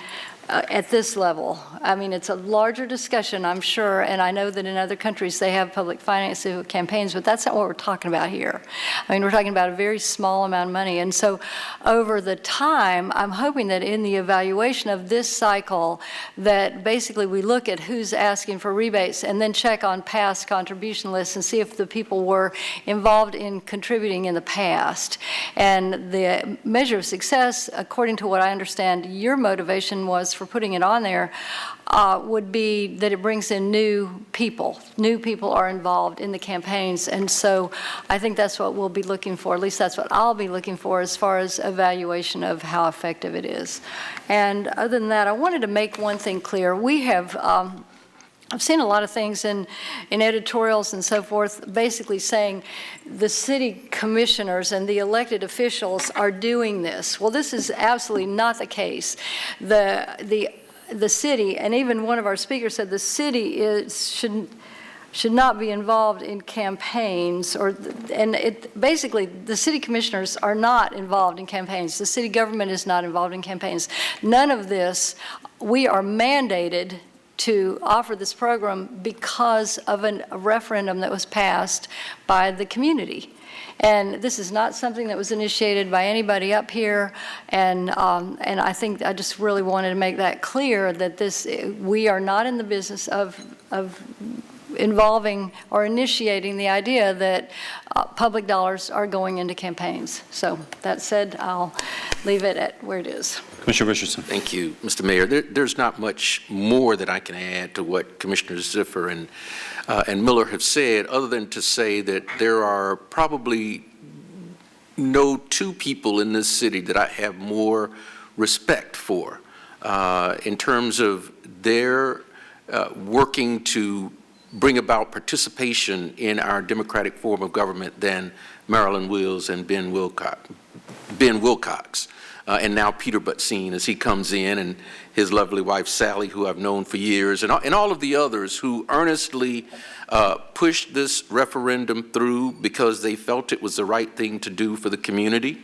at this level. I mean, it's a larger discussion, I'm sure, and I know that in other countries they have public finance campaigns, but that's not what we're talking about here. I mean, we're talking about a very small amount of money. And so over the time, I'm hoping that in the evaluation of this cycle, that basically we look at who's asking for rebates and then check on past contribution lists and see if the people were involved in contributing in the past. And the measure of success, according to what I understand your motivation was for putting it on there, would be that it brings in new people. New people are involved in the campaigns, and so I think that's what we'll be looking for. At least that's what I'll be looking for as far as evaluation of how effective it is. And other than that, I wanted to make one thing clear. We have I've seen a lot of things in editorials and so forth, basically saying the city commissioners and the elected officials are doing this. Well, this is absolutely not the case. The city, and even one of our speakers said the city should not be involved in campaigns, basically the city commissioners are not involved in campaigns. The city government is not involved in campaigns. None of this, we are mandated to offer this program because of a referendum that was passed by the community. And this is not something that was initiated by anybody up here, and I think I just really wanted to make that clear that we are not in the business of involving or initiating the idea that public dollars are going into campaigns. So that said, I'll leave it at where it is. Commissioner Richardson. Thank you, Mr. Mayor. There's not much more that I can add to what Commissioners Ziffer and Miller have said, other than to say that there are probably no two people in this city that I have more respect for in terms of their working to bring about participation in our democratic form of government than Marilyn Wills and Ben Wilcox. And now Peter Butzine as he comes in, and his lovely wife Sally, who I've known for years, and all of the others who earnestly pushed this referendum through because they felt it was the right thing to do for the community.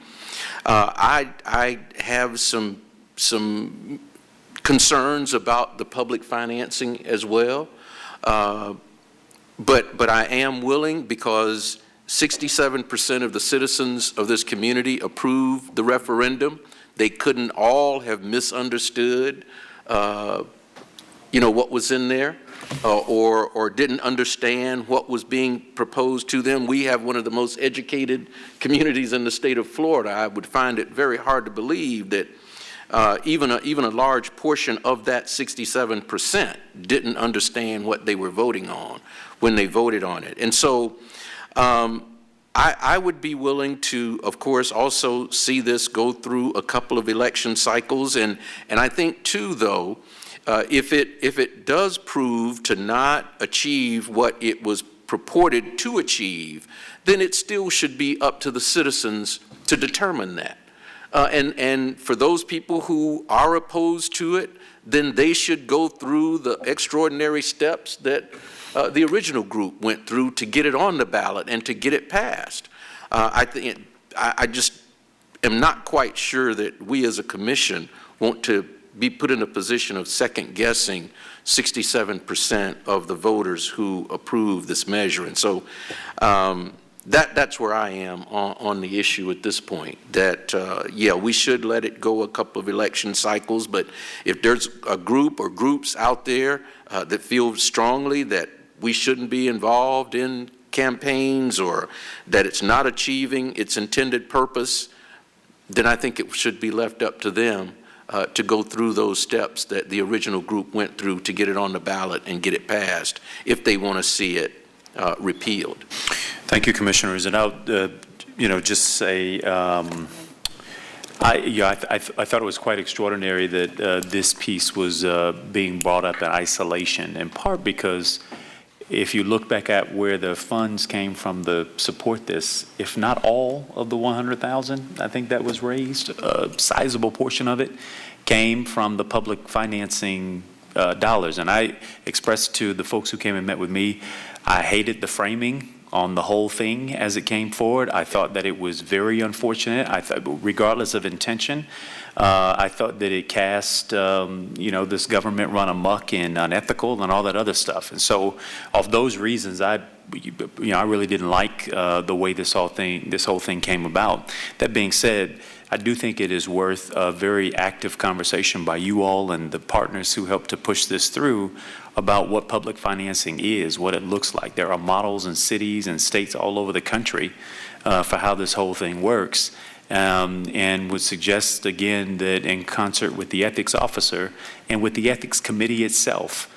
I have some concerns about the public financing as well. But I am willing, because 67% of the citizens of this community approved the referendum. They couldn't all have misunderstood, what was in there, or didn't understand what was being proposed to them. We have one of the most educated communities in the state of Florida. I would find it very hard to believe that even a large portion of that 67% didn't understand what they were voting on when they voted on it. And so I would be willing to, of course, also see this go through a couple of election cycles. And I think, too, though, if it does prove to not achieve what it was purported to achieve, then it still should be up to the citizens to determine that. And for those people who are opposed to it, then they should go through the extraordinary steps that the original group went through to get it on the ballot and to get it passed. I just am not quite sure that we as a commission want to be put in a position of second-guessing 67% of the voters who approve this measure. And so that's where I am on the issue at this point, that, we should let it go a couple of election cycles, but if there's a group or groups out there that feel strongly that we shouldn't be involved in campaigns or that it's not achieving its intended purpose, then I think it should be left up to them to go through those steps that the original group went through to get it on the ballot and get it passed if they want to see it repealed. Thank you, Commissioners. And I'll, just say, I thought it was quite extraordinary that this piece was being brought up in isolation, in part because if you look back at where the funds came from to support this, if not all of the $100,000, I think that was raised, a sizable portion of it came from the public financing dollars. And I expressed to the folks who came and met with me, I hated the framing on the whole thing as it came forward. I thought that it was very unfortunate. I thought, regardless of intention, I thought that it cast, this government run amok and unethical and all that other stuff. And so, of those reasons, I really didn't like the way this whole thing came about. That being said, I do think it is worth a very active conversation by you all and the partners who helped to push this through about what public financing is, what it looks like. There are models in cities and states all over the country for how this whole thing works, and would suggest again that in concert with the ethics officer and with the ethics committee itself,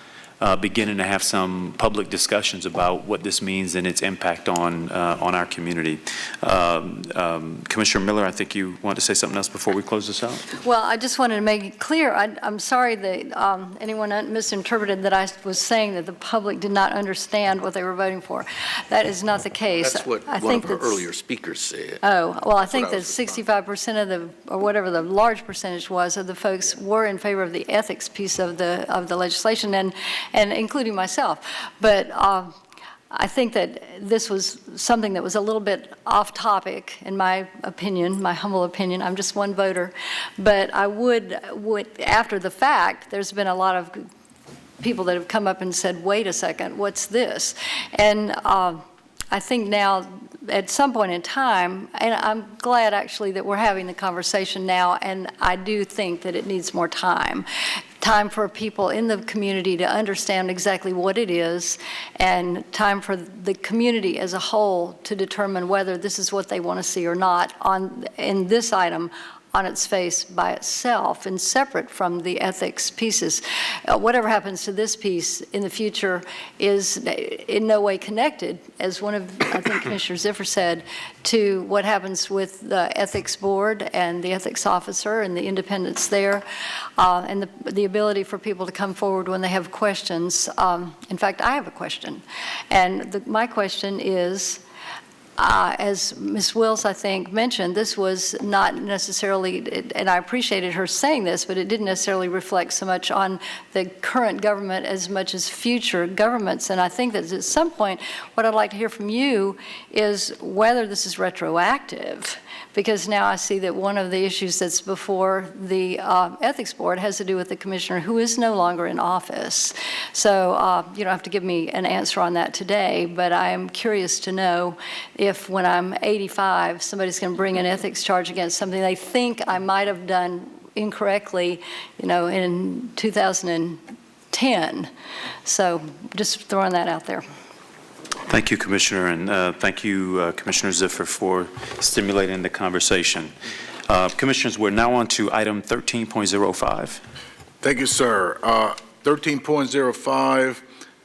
beginning to have some public discussions about what this means and its impact on our community. Commissioner Miller, I think you want to say something else before we close this out? Well, I just wanted to make it clear, I'm sorry that anyone misinterpreted that I was saying that the public did not understand what they were voting for. That is not the case. That's what one of our earlier speakers said. Oh, well, I think that 65% of the, or whatever the large percentage was, of the folks were in favor of the ethics piece of the legislation, and including myself. But I think that this was something that was a little bit off topic, in my opinion, my humble opinion. I'm just one voter. But I would after the fact, there's been a lot of people that have come up and said, wait a second, what's this? And I think now, at some point in time, and I'm glad actually that we're having the conversation now, and I do think that it needs more time for people in the community to understand exactly what it is, and time for the community as a whole to determine whether this is what they want to see or not in this item on its face by itself and separate from the ethics pieces. Whatever happens to this piece in the future is in no way connected, as one of, I think Commissioner Ziffer said, to what happens with the ethics board and the ethics officer and the independence there, and the ability for people to come forward when they have questions. In fact, I have a question. And my question is, as Ms. Wills, I think, mentioned, this was not necessarily, and I appreciated her saying this, but it didn't necessarily reflect so much on the current government as much as future governments. And I think that at some point, what I'd like to hear from you is whether this is retroactive, because now I see that one of the issues that's before the Ethics Board has to do with the commissioner who is no longer in office. So you don't have to give me an answer on that today, but I am curious to know if when I'm 85, somebody's going to bring an ethics charge against something they think I might have done incorrectly, in 2010. So just throwing that out there. Thank you, Commissioner, and thank you, Commissioner Ziffer, for stimulating the conversation. Commissioners, we're now on to item 13.05. Thank you, sir. 13.05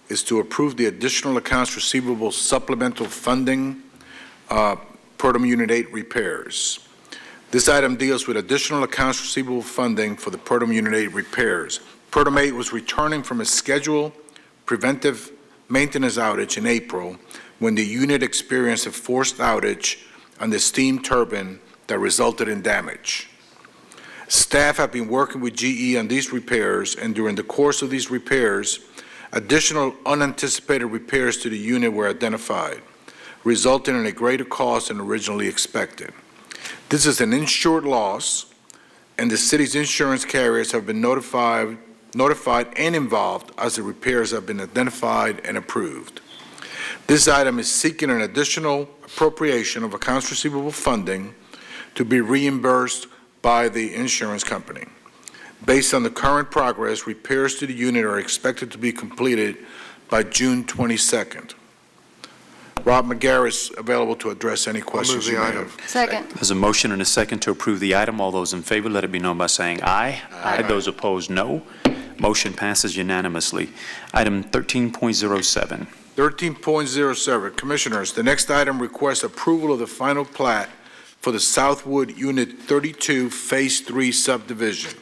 is to approve the additional accounts receivable supplemental funding, Pertam Unit 8 repairs. This item deals with additional accounts receivable funding for the Pertam Unit 8 repairs. Pertam 8 was returning from a scheduled preventive maintenance outage in April when the unit experienced a forced outage on the steam turbine that resulted in damage. Staff have been working with GE on these repairs, and during the course of these repairs, additional unanticipated repairs to the unit were identified, resulting in a greater cost than originally expected. This is an insured loss, and the city's insurance carriers have been notified and involved as the repairs have been identified and approved. This item is seeking an additional appropriation of accounts receivable funding to be reimbursed by the insurance company. Based on the current progress, repairs to the unit are expected to be completed by June 22nd. Rob McGarrett is available to address any questions you may have. Second. There's a motion and a second to approve the item. All those in favor, let it be known by saying aye. Aye. Those opposed, no. Motion passes unanimously. Item 13.07. 13.07, Commissioners, the next item requests approval of the final plat for the Southwood Unit 32 Phase 3 subdivision.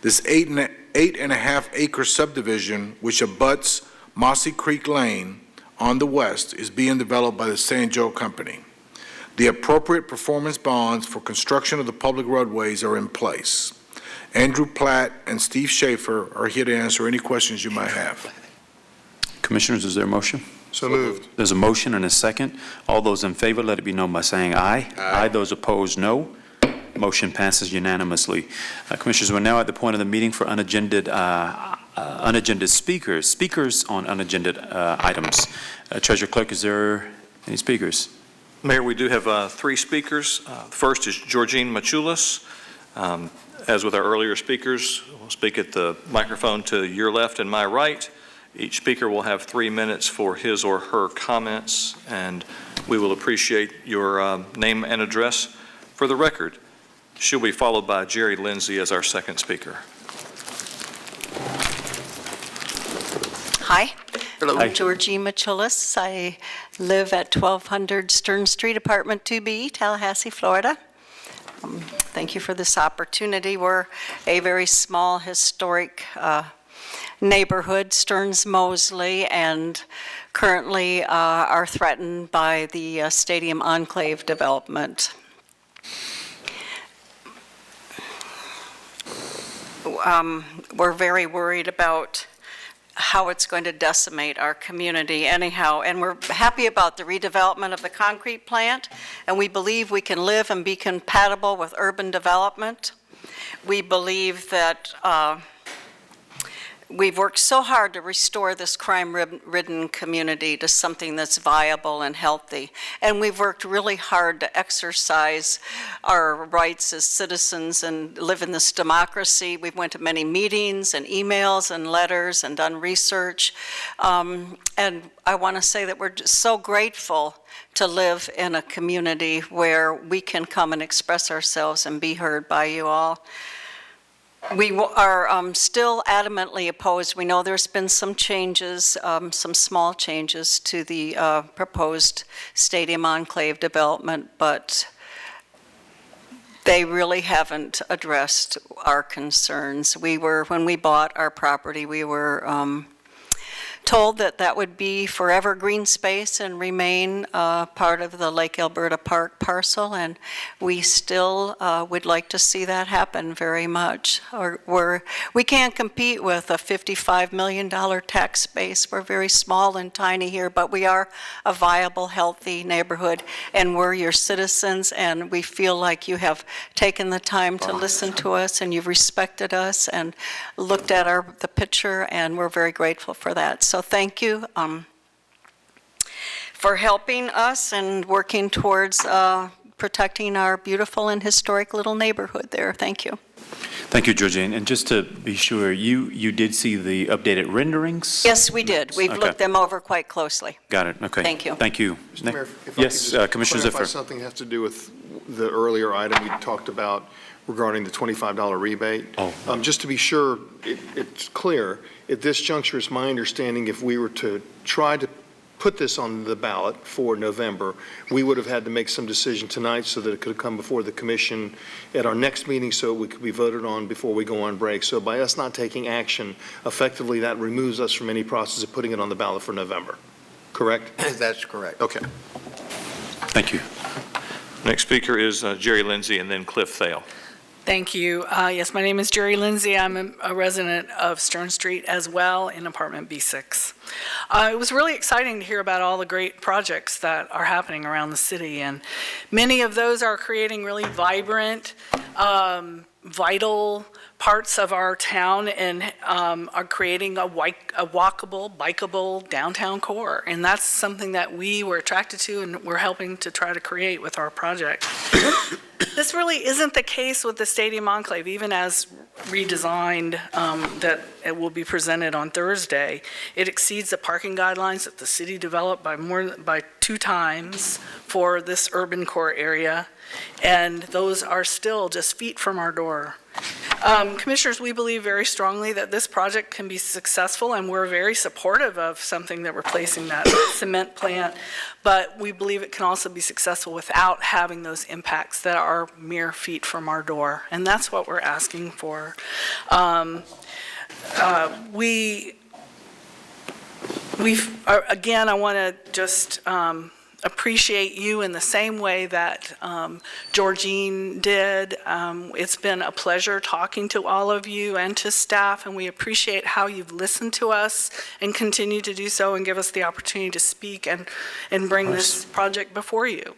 This 8.5 acre subdivision, which abuts Mossy Creek Lane on the west, is being developed by the St. Joe Company. The appropriate performance bonds for construction of the public roadways are in place. Andrew Platt and Steve Schaefer are here to answer any questions you might have. Commissioners, is there a motion? So moved. There's a motion and a second. All those in favor, let it be known by saying aye. Aye. Those opposed, no. Motion passes unanimously. Commissioners, we're now at the point of the meeting for unagended speakers. Speakers on unagended items. Treasurer Clerk, is there any speakers? Mayor, we do have 3 speakers. The first is Georgine Machulis. As with our earlier speakers, we'll speak at the microphone to your left and my right. Each speaker will have 3 minutes for his or her comments, and we will appreciate your name and address for the record. She'll be followed by Jerry Lindsay as our second speaker. Hi. Hello. I'm Georgie Machulis. I live at 1200 Stern Street, Apartment 2B, Tallahassee, Florida. Thank you for this opportunity. We're a very small, historic neighborhood, Stearns Mosley, and currently are threatened by the Stadium Enclave development. We're very worried about how it's going to decimate our community anyhow, and we're happy about the redevelopment of the concrete plant, and we believe we can live and be compatible with urban development. We believe that we've worked so hard to restore this crime-ridden community to something that's viable and healthy. And we've worked really hard to exercise our rights as citizens and live in this democracy. We've went to many meetings and emails and letters and done research. And I want to say that we're just so grateful to live in a community where we can come and express ourselves and be heard by you all. We are still adamantly opposed. We know there's been some changes, some small changes to the proposed Stadium Enclave development, but they really haven't addressed our concerns. When we bought our property, we were told that that would be forever green space and remain part of the Lake Alberta Park parcel, and we still would like to see that happen very much. We can't compete with a $55 million tax base. We're very small and tiny here, but we are a viable, healthy neighborhood, and we're your citizens, and we feel like you have taken the time to listen to us, and you've respected us and looked at the picture, and we're very grateful for that. So thank you for helping us and working towards protecting our beautiful and historic little neighborhood there. Thank you. Thank you, Georgine. And just to be sure, you did see the updated renderings? Yes, we did. We've Okay. looked them over quite closely. Got it, okay. Thank you. Thank you. Mr. Mayor, if I Yes, could just Commissioner clarify Ziffer. something that has to do with the earlier item we talked about regarding the $25 rebate. Oh. Just to be sure, it's clear, at this juncture, it's my understanding if we were to try to put this on the ballot for November, we would have had to make some decision tonight so that it could come before the commission at our next meeting so it could be voted on before we go on break. So by us not taking action, effectively that removes us from any process of putting it on the ballot for November. Correct? That's correct. Okay. Thank you. Next speaker is Jerry Lindsay and then Cliff Thale. Thank you. Yes, my name is Jerry Lindsay. I'm a resident of Stern Street as well in apartment B6. It was really exciting to hear about all the great projects that are happening around the city, and many of those are creating really vibrant, vital parts of our town and are creating a walkable, bikeable downtown core. And that's something that we were attracted to and we're helping to try to create with our project. This really isn't the case with the Stadium Enclave, even as redesigned that it will be presented on Thursday. It exceeds the parking guidelines that the city developed by 2 times for this urban core area. And those are still just feet from our door. Commissioners, we believe very strongly that this project can be successful, and we're very supportive of something that replacing that cement plant, but we believe it can also be successful without having those impacts that are mere feet from our door, and that's what we're asking for. Again, I want to just appreciate you in the same way that Georgine did. It's been a pleasure talking to all of you and to staff, and we appreciate how you've listened to us and continue to do so and give us the opportunity to speak and bring this project before you.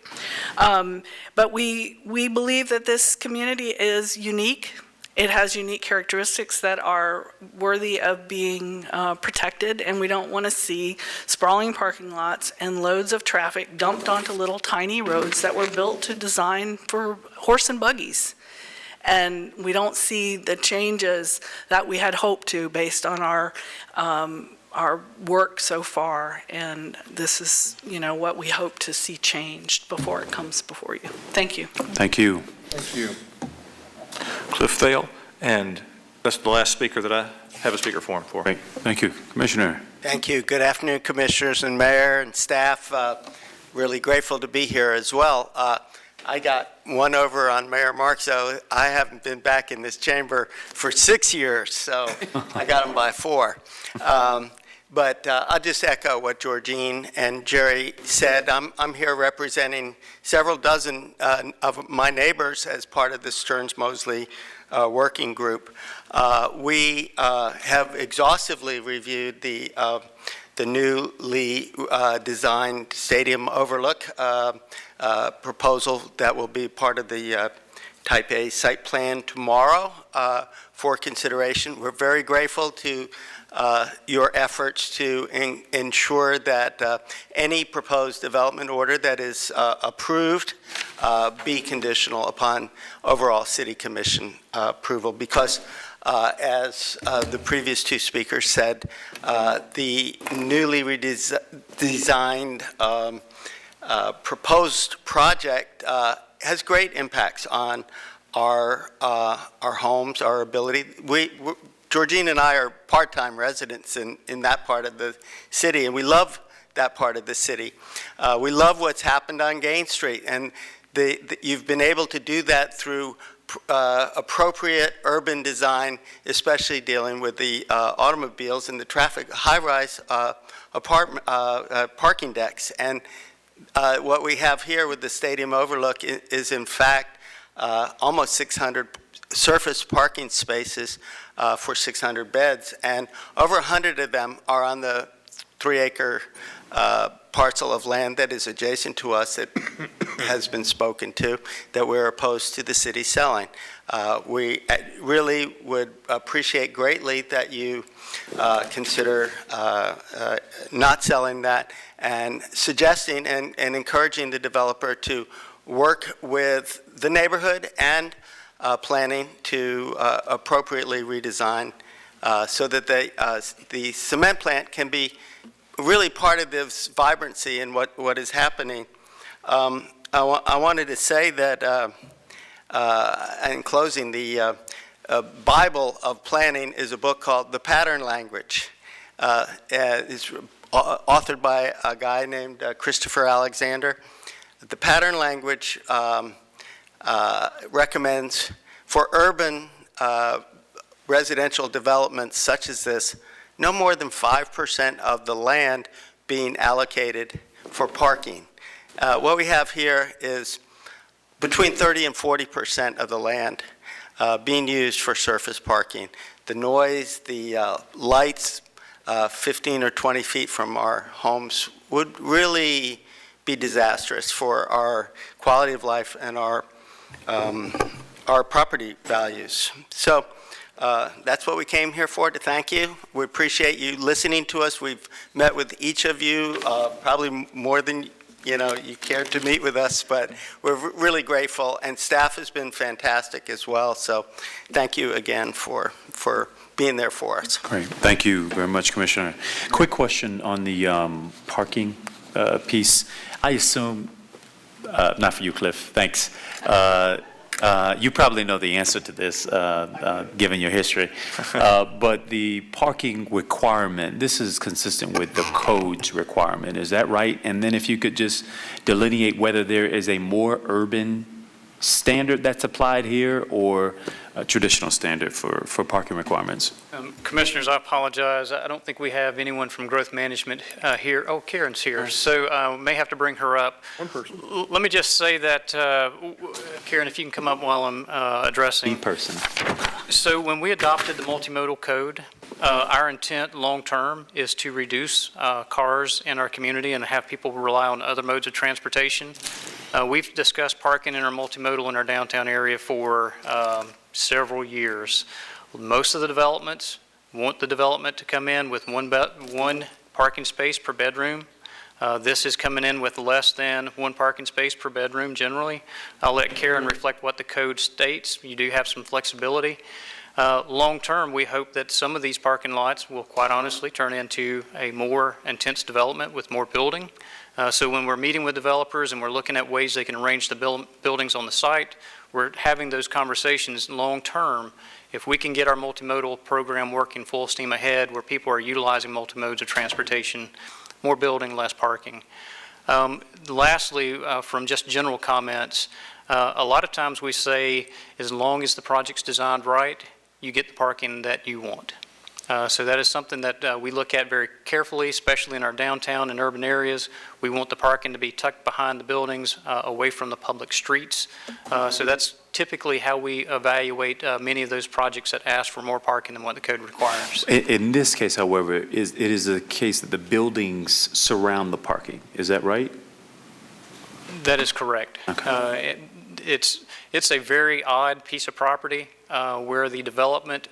But we believe that this community is unique. It has unique characteristics that are worthy of being protected, and we don't want to see sprawling parking lots and loads of traffic dumped onto little tiny roads that were built to design for horse and buggies. And we don't see the changes that we had hoped to based on our work so far, and this is, what we hope to see changed before it comes before you. Thank you. Thank you. Thank you. Cliff Thale, and that's the last speaker that I have a speaker form for. Great. Thank you. Commissioner. Thank you. Good afternoon, Commissioners and Mayor and staff. Really grateful to be here as well. I got one over on Mayor Marks, so I haven't been back in this chamber for 6 years, so I got him by 4. But I'll just echo what Georgine and Jerry said. I'm here representing several dozen of my neighbors as part of the Stearns-Mosley working group. We have exhaustively reviewed the newly designed stadium overlook proposal that will be part of the Type A site plan tomorrow for consideration. We're very grateful to your efforts to ensure that any proposed development order that is approved be conditional upon overall City Commission approval, because as the previous 2 speakers said, the newly redesigned proposed project has great impacts on our homes, our ability. Georgine and I are part-time residents in that part of the city, and we love that part of the city. We love what's happened on Gain Street, and you've been able to do that through appropriate urban design, especially dealing with the automobiles and the traffic, high-rise parking decks. And what we have here with the stadium overlook is in fact almost 600 surface parking spaces for 600 beds, and over 100 of them are on the 3-acre parcel of land that is adjacent to us that has been spoken to, that we're opposed to the city selling. We really would appreciate greatly that you consider not selling that, and suggesting and encouraging the developer to work with the neighborhood and planning to appropriately redesign so that the cement plant can be really part of this vibrancy and what is happening. I wanted to say that in closing, the Bible of planning is a book called The Pattern Language. It's authored by a guy named Christopher Alexander. The Pattern Language recommends for urban residential developments such as this, no more than 5% of the land being allocated for parking. What we have here is between 30 and 40% of the land being used for surface parking. The noise, the lights 15 or 20 feet from our homes would really be disastrous for our quality of life and our property values. So that's what we came here for, to thank you. We appreciate you listening to us. We've met with each of you, probably more than you cared to meet with us, but we're really grateful, and staff has been fantastic as well. So thank you again for being there for us. Great. Thank you very much, Commissioner. Quick question on the parking piece. I assume, not for you, Cliff, thanks. You probably know the answer to this, given your history. But the parking requirement, this is consistent with the code's requirement, is that right? And then if you could just delineate whether there is a more urban standard that's applied here or a traditional standard for parking requirements? Commissioners, I apologize. I don't think we have anyone from growth management here. Oh, Karen's here, so may have to bring her up. One person. Let me just say that, Karen, if you can come up while I'm addressing. In person. So when we adopted the multimodal code, our intent long-term is to reduce cars in our community and have people rely on other modes of transportation. We've discussed parking in our multimodal in our downtown area for several years. Most of the developments want the development to come in with one parking space per bedroom. This is coming in with less than one parking space per bedroom generally. I'll let Karen reflect what the code states. You do have some flexibility. Long-term, we hope that some of these parking lots will quite honestly turn into a more intense development with more building. So when we're meeting with developers and we're looking at ways they can arrange the buildings on the site, we're having those conversations long-term. If we can get our multimodal program working full steam ahead where people are utilizing multi-modes of transportation, more building, less parking. Lastly, from just general comments, a lot of times we say as long as the project's designed right, you get the parking that you want. So that is something that we look at very carefully, especially in our downtown and urban areas. We want the parking to be tucked behind the buildings, away from the public streets. So that's typically how we evaluate many of those projects that ask for more parking than what the code requires. In this case, however, it is a case that the buildings surround the parking. Is that right? That is correct. Okay. It's a very odd piece of property where the development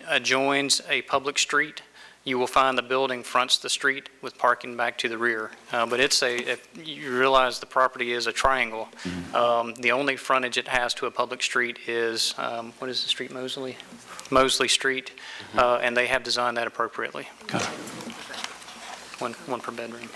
adjoins a public street. You will find the building fronts the street with parking back to the rear. But if you realize the property is a triangle. Mm-hmm. The only frontage it has to a public street is, what is the street, Mosley? Mosley Street, and they have designed that appropriately. One per bedroom.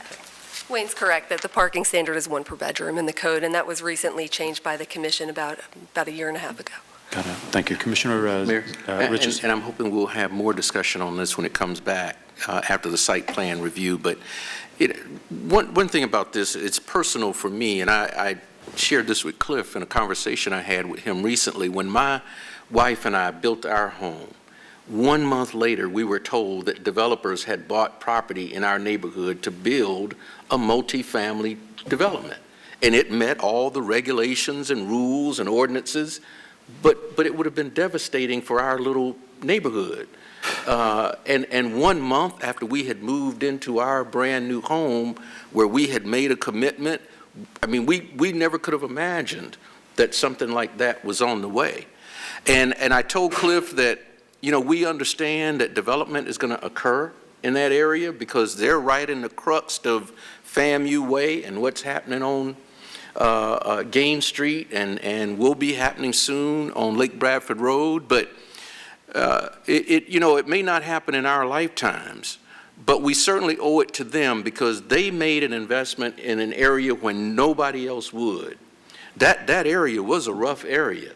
Wayne's correct that the parking standard is one per bedroom in the code, and that was recently changed by the commission about a year and a half ago. Got it. Thank you. Commissioner Mayor, Richardson. and I'm hoping we'll have more discussion on this when it comes back after the site plan review. But one thing about this, it's personal for me, and I shared this with Cliff in a conversation I had with him recently. When my wife and I built our home, 1 month later, we were told that developers had bought property in our neighborhood to build a multifamily development. And it met all the regulations and rules and ordinances, but it would have been devastating for our little neighborhood. And 1 month after we had moved into our brand-new home where we had made a commitment, I mean, we never could have imagined that something like that was on the way. And I told Cliff that, you know, we understand that development is going to occur in that area because they're right in the crux of FAMU Way and what's happening on Gaines Street and will be happening soon on Lake Bradford Road. But it may not happen in our lifetimes, but we certainly owe it to them because they made an investment in an area when nobody else would. That area was a rough area,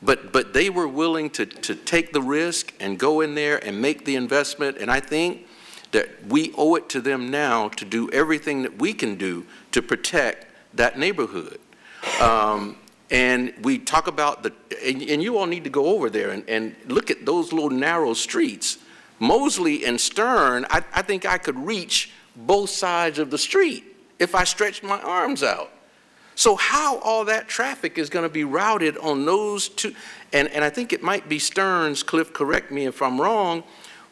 but they were willing to take the risk and go in there and make the investment. And I think that we owe it to them now to do everything that we can do to protect that neighborhood. And we talk about and you all need to go over there and look at those little narrow streets. Mosley and Stern, I think I could reach both sides of the street if I stretched my arms out. So how all that traffic is going to be routed on those two, and I think it might be Stearns, Cliff, correct me if I'm wrong,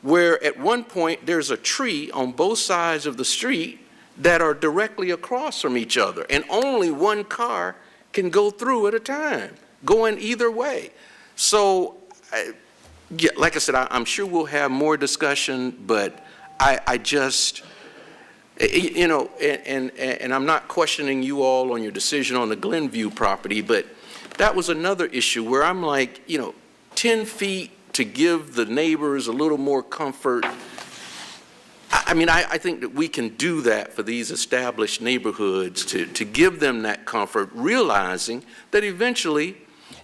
where at one point there's a tree on both sides of the street that are directly across from each other, and only one car can go through at a time, going either way. So, yeah, like I said, I'm sure we'll have more discussion, but I just, you know, and I'm not questioning you all on your decision on the Glenview property, but that was another issue where I'm like, 10 feet to give the neighbors a little more comfort. I mean, I think that we can do that for these established neighborhoods to give them that comfort, realizing that eventually,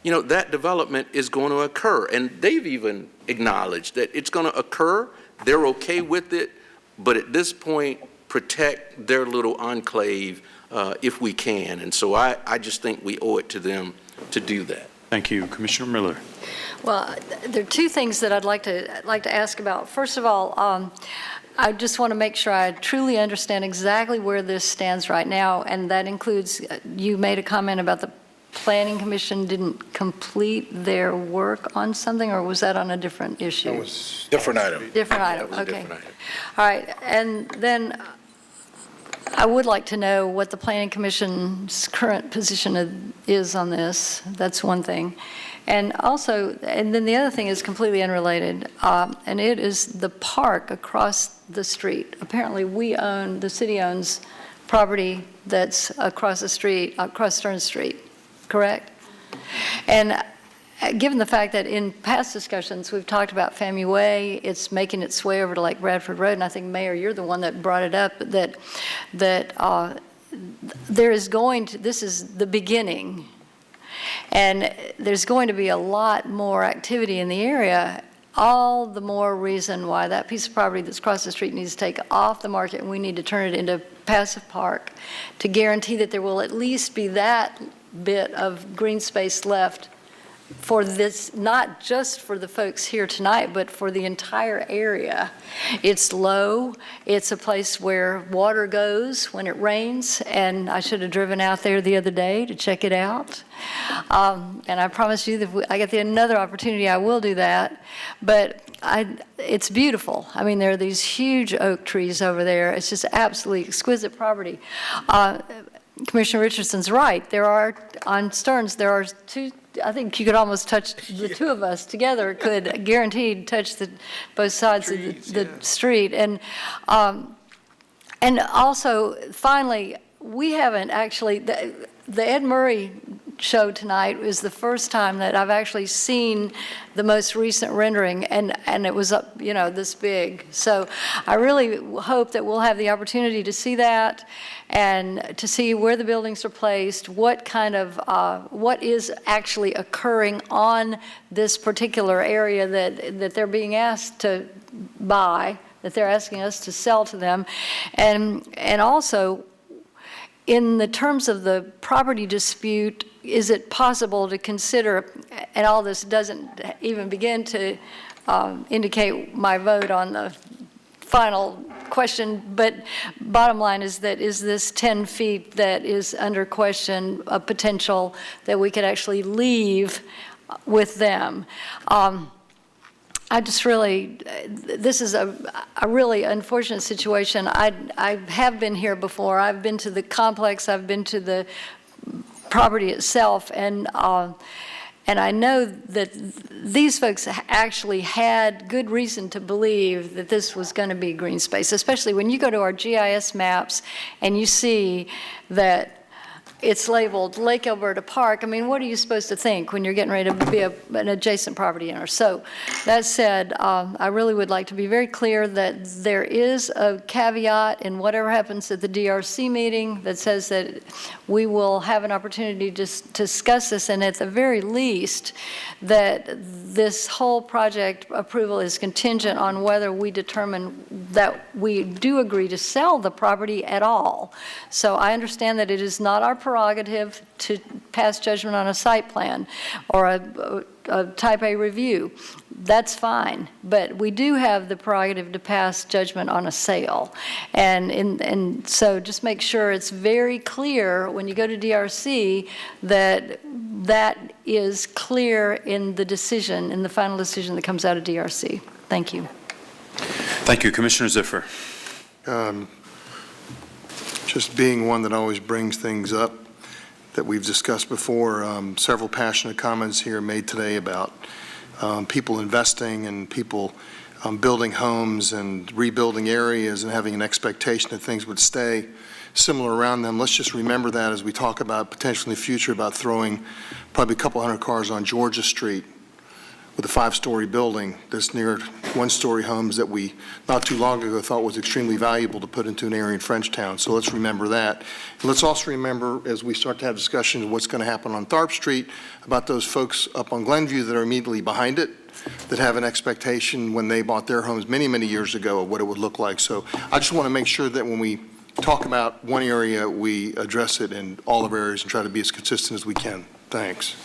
that development is going to occur. And they've even acknowledged that it's going to occur. They're okay with it. But at this point, protect their little enclave if we can. And so I just think we owe it to them to do that. Thank you. Commissioner Miller. Well, there are two things that I'd like to ask about. First of all, I just want to make sure I truly understand exactly where this stands right now, and that includes, you made a comment about the Planning Commission didn't complete their work on something, or was that on a different issue? That was different item. Different item, That was a okay. different item. All right, and then I would like to know what the Planning Commission's current position is on this. That's one thing. And also, and then the other thing is completely unrelated, and it is the park across the street. Apparently, the city owns property that's across the street, across Stern Street, correct? And given the fact that in past discussions, we've talked about FAMU Way, it's making its way over to Lake Bradford Road, and I think, Mayor, you're the one that brought it up, that there is going to, this is the beginning, and there's going to be a lot more activity in the area, all the more reason why that piece of property that's across the street needs to take off the market, and we need to turn it into passive park to guarantee that there will at least be that bit of green space left for this, not just for the folks here tonight, but for the entire area. It's low. It's a place where water goes when it rains, and I should have driven out there the other day to check it out. And I promise you that if I get another opportunity, I will do that. But it's beautiful. I mean, there are these huge oak trees over there. It's just absolutely exquisite property. Commissioner Richardson's right. There are, on Stearns, there are two, I think you could almost touch, the two of us together could guaranteed touch both sides of the street. And also, finally, we haven't actually, the Ed Murray show tonight is the first time that I've actually seen the most recent rendering, and it was up, this big. So I really hope that we'll have the opportunity to see that and to see where the buildings are placed, what is actually occurring on this particular area that they're being asked to buy, that they're asking us to sell to them, and also, in the terms of the property dispute, is it possible to consider, and all this doesn't even begin to indicate my vote on the final question, but bottom line is that is this 10 feet that is under question a potential that we could actually leave with them? I just really, this is a really unfortunate situation. I have been here before. I've been to the complex. I've been to the property itself, and I know that these folks actually had good reason to believe that this was going to be green space, especially when you go to our GIS maps and you see that it's labeled Lake Alberta Park. I mean, what are you supposed to think when you're getting ready to be an adjacent property owner? So that said, I really would like to be very clear that there is a caveat in whatever happens at the DRC meeting that says that we will have an opportunity to discuss this, and at the very least, that this whole project approval is contingent on whether we determine that we do agree to sell the property at all. So I understand that it is not our prerogative to pass judgment on a site plan or a type A review. That's fine, but we do have the prerogative to pass judgment on a sale. And so just make sure it's very clear when you go to DRC that that is clear in the decision, in the final decision that comes out of DRC. Thank you. Thank you. Commissioner Ziffer. Just being one that always brings things up that we've discussed before, several passionate comments here made today about people investing and people building homes and rebuilding areas and having an expectation that things would stay similar around them. Let's just remember that as we talk about potentially in the future about throwing probably a couple hundred cars on Georgia Street with a 5-story building that's near one-story homes that we not too long ago thought was extremely valuable to put into an area in Frenchtown. So let's remember that. And let's also remember as we start to have discussions of what's going to happen on Tharp Street about those folks up on Glenview that are immediately behind it that have an expectation when they bought their homes many, many years ago of what it would look like. So I just want to make sure that when we talk about one area, we address it in all of our areas and try to be as consistent as we can. Thanks.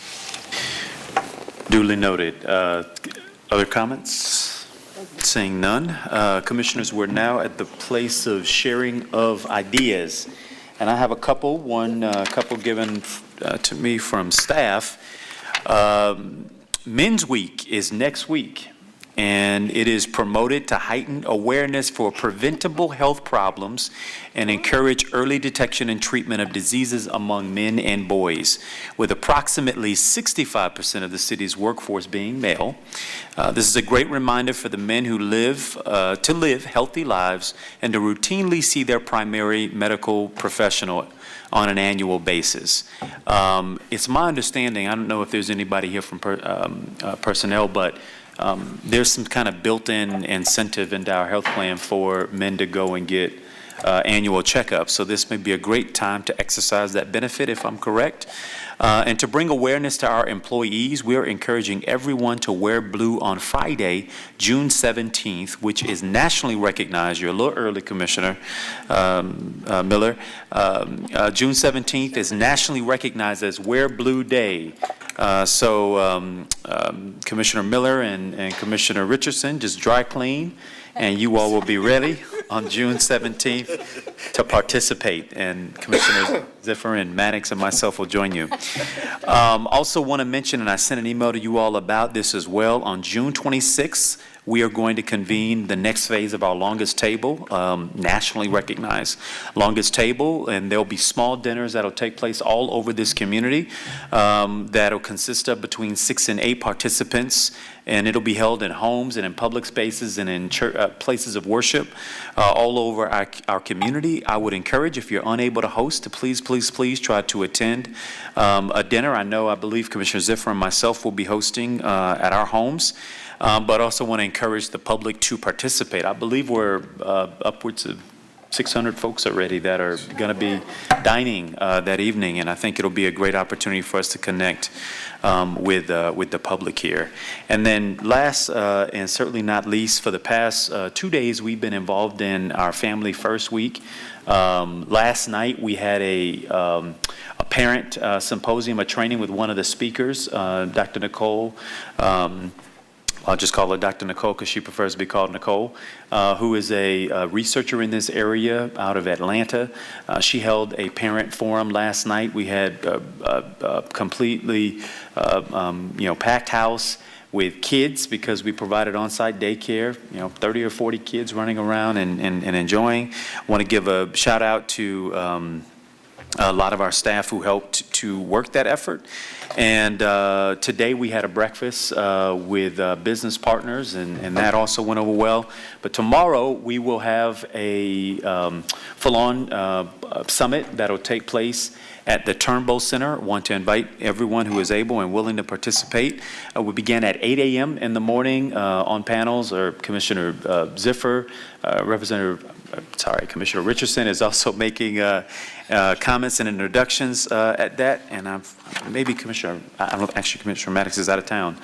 Duly noted. Other comments? Seeing none. Commissioners, we're now at the place of sharing of ideas. And I have a couple, couple given to me from staff. Men's Week is next week, and it is promoted to heighten awareness for preventable health problems and encourage early detection and treatment of diseases among men and boys, with approximately 65% of the city's workforce being male. This is a great reminder for the men who live healthy lives and to routinely see their primary medical professional on an annual basis. It's my understanding, I don't know if there's anybody here from personnel, but there's some kind of built-in incentive into our health plan for men to go and get annual checkups. So this may be a great time to exercise that benefit, if I'm correct. And to bring awareness to our employees, we are encouraging everyone to wear blue on Friday, June 17th, which is nationally recognized. You're a little early, Commissioner Miller. June 17th is nationally recognized as Wear Blue Day. So Commissioner Miller and Commissioner Richardson, just dry clean, and you all will be ready on June 17th to participate. And Commissioners Ziffer and Maddox and myself will join you. Also want to mention, and I sent an email to you all about this as well, on June 26th, we are going to convene the next phase of our longest table, nationally recognized longest table, and there'll be small dinners that'll take place all over this community that'll consist of between 6 and 8 participants, and it'll be held in homes and in public spaces and in places of worship all over our community. I would encourage, if you're unable to host, to please try to attend a dinner. I believe Commissioner Ziffer and myself will be hosting at our homes. But also want to encourage the public to participate. I believe we're upwards of 600 folks already that are going to be dining that evening, and I think it'll be a great opportunity for us to connect with the public here. And then last and certainly not least, for the past 2 days, we've been involved in our Family First Week. Last night, we had a parent symposium, a training with one of the speakers, Dr. Nicole. I'll just call her Dr. Nicole because she prefers to be called Nicole, who is a researcher in this area out of Atlanta. She held a parent forum last night. We had a completely, packed house with kids because we provided on-site daycare, 30 or 40 kids running around and enjoying. I want to give a shout out to a lot of our staff who helped to work that effort. And today we had a breakfast with business partners, and that also went over well. But tomorrow we will have a full-on summit that'll take place at the Turnbull Center. I want to invite everyone who is able and willing to participate. We begin at 8 a.m. in the morning on panels, or Commissioner Ziffer, Commissioner Richardson is also making comments and introductions at that, and maybe Commissioner Maddox is out of town.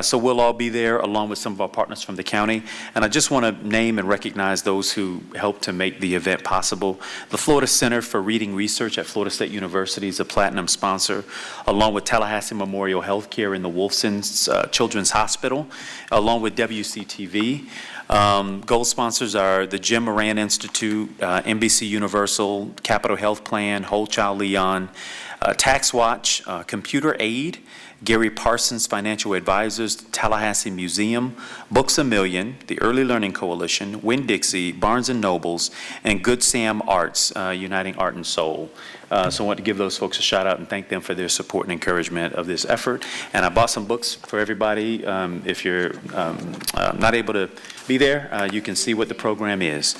So we'll all be there along with some of our partners from the county. And I just want to name and recognize those who helped to make the event possible. The Florida Center for Reading Research at Florida State University is a platinum sponsor, along with Tallahassee Memorial Healthcare and the Wolfson's Children's Hospital, along with WCTV. Gold sponsors are the Jim Moran Institute, NBC Universal, Capital Health Plan, Whole Child Leon, Tax Watch, Computer Aid, Gary Parsons Financial Advisors, Tallahassee Museum, Books A Million, the Early Learning Coalition, Winn-Dixie, Barnes & Nobles, and Good Sam Arts, Uniting Art and Soul. So I want to give those folks a shout out and thank them for their support and encouragement of this effort. And I bought some books for everybody. If you're not able to be there, you can see what the program is.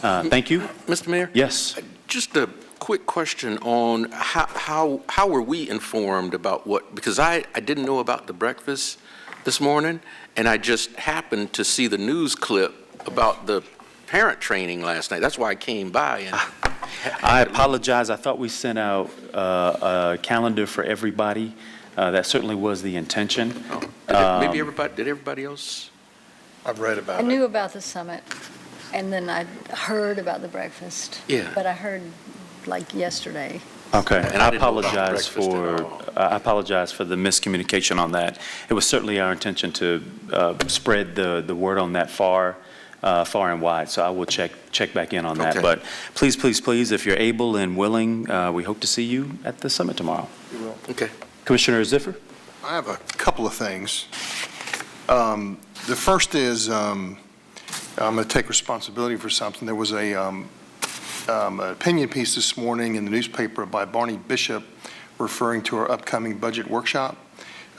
Thank you. Mr. Mayor? Yes. Just a quick question on how were we informed about what, because I didn't know about the breakfast this morning, and I just happened to see the news clip about the parent training last night. That's why I came by. And I apologize. I thought we sent out a calendar for everybody. That certainly was the intention. Did everybody else? I've read about it. I knew about the summit, and then I heard about the breakfast. Yeah. But I heard like yesterday. Okay, and I didn't know about apologize for the miscommunication on that. It was certainly our intention to spread the word on that far and wide, so I will check back in on that. Okay. But please, please, please, if you're able and willing, we hope to see you at the summit tomorrow. You will. Okay. Commissioner Ziffer? I have a couple of things. The first is I'm going to take responsibility for something. There was an opinion piece this morning in the newspaper by Barney Bishop referring to our upcoming budget workshop.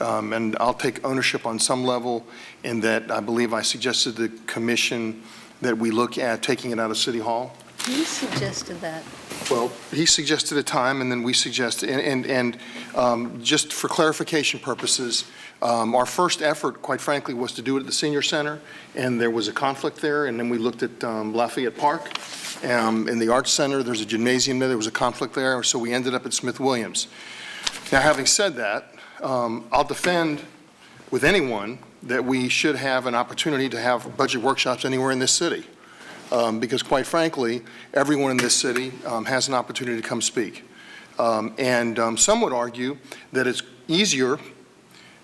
And I'll take ownership on some level in that I believe I suggested to the commission that we look at taking it out of City Hall. You suggested that. Well, he suggested a time, and then we suggested, and just for clarification purposes, our first effort, quite frankly, was to do it at the Senior Center, and there was a conflict there, and then we looked at Lafayette Park. In the Arts Center, there's a gymnasium there was a conflict there, so we ended up at Smith-Williams. Now, having said that, I'll defend with anyone that we should have an opportunity to have budget workshops anywhere in this city. Because quite frankly, everyone in this city has an opportunity to come speak. And some would argue that it's easier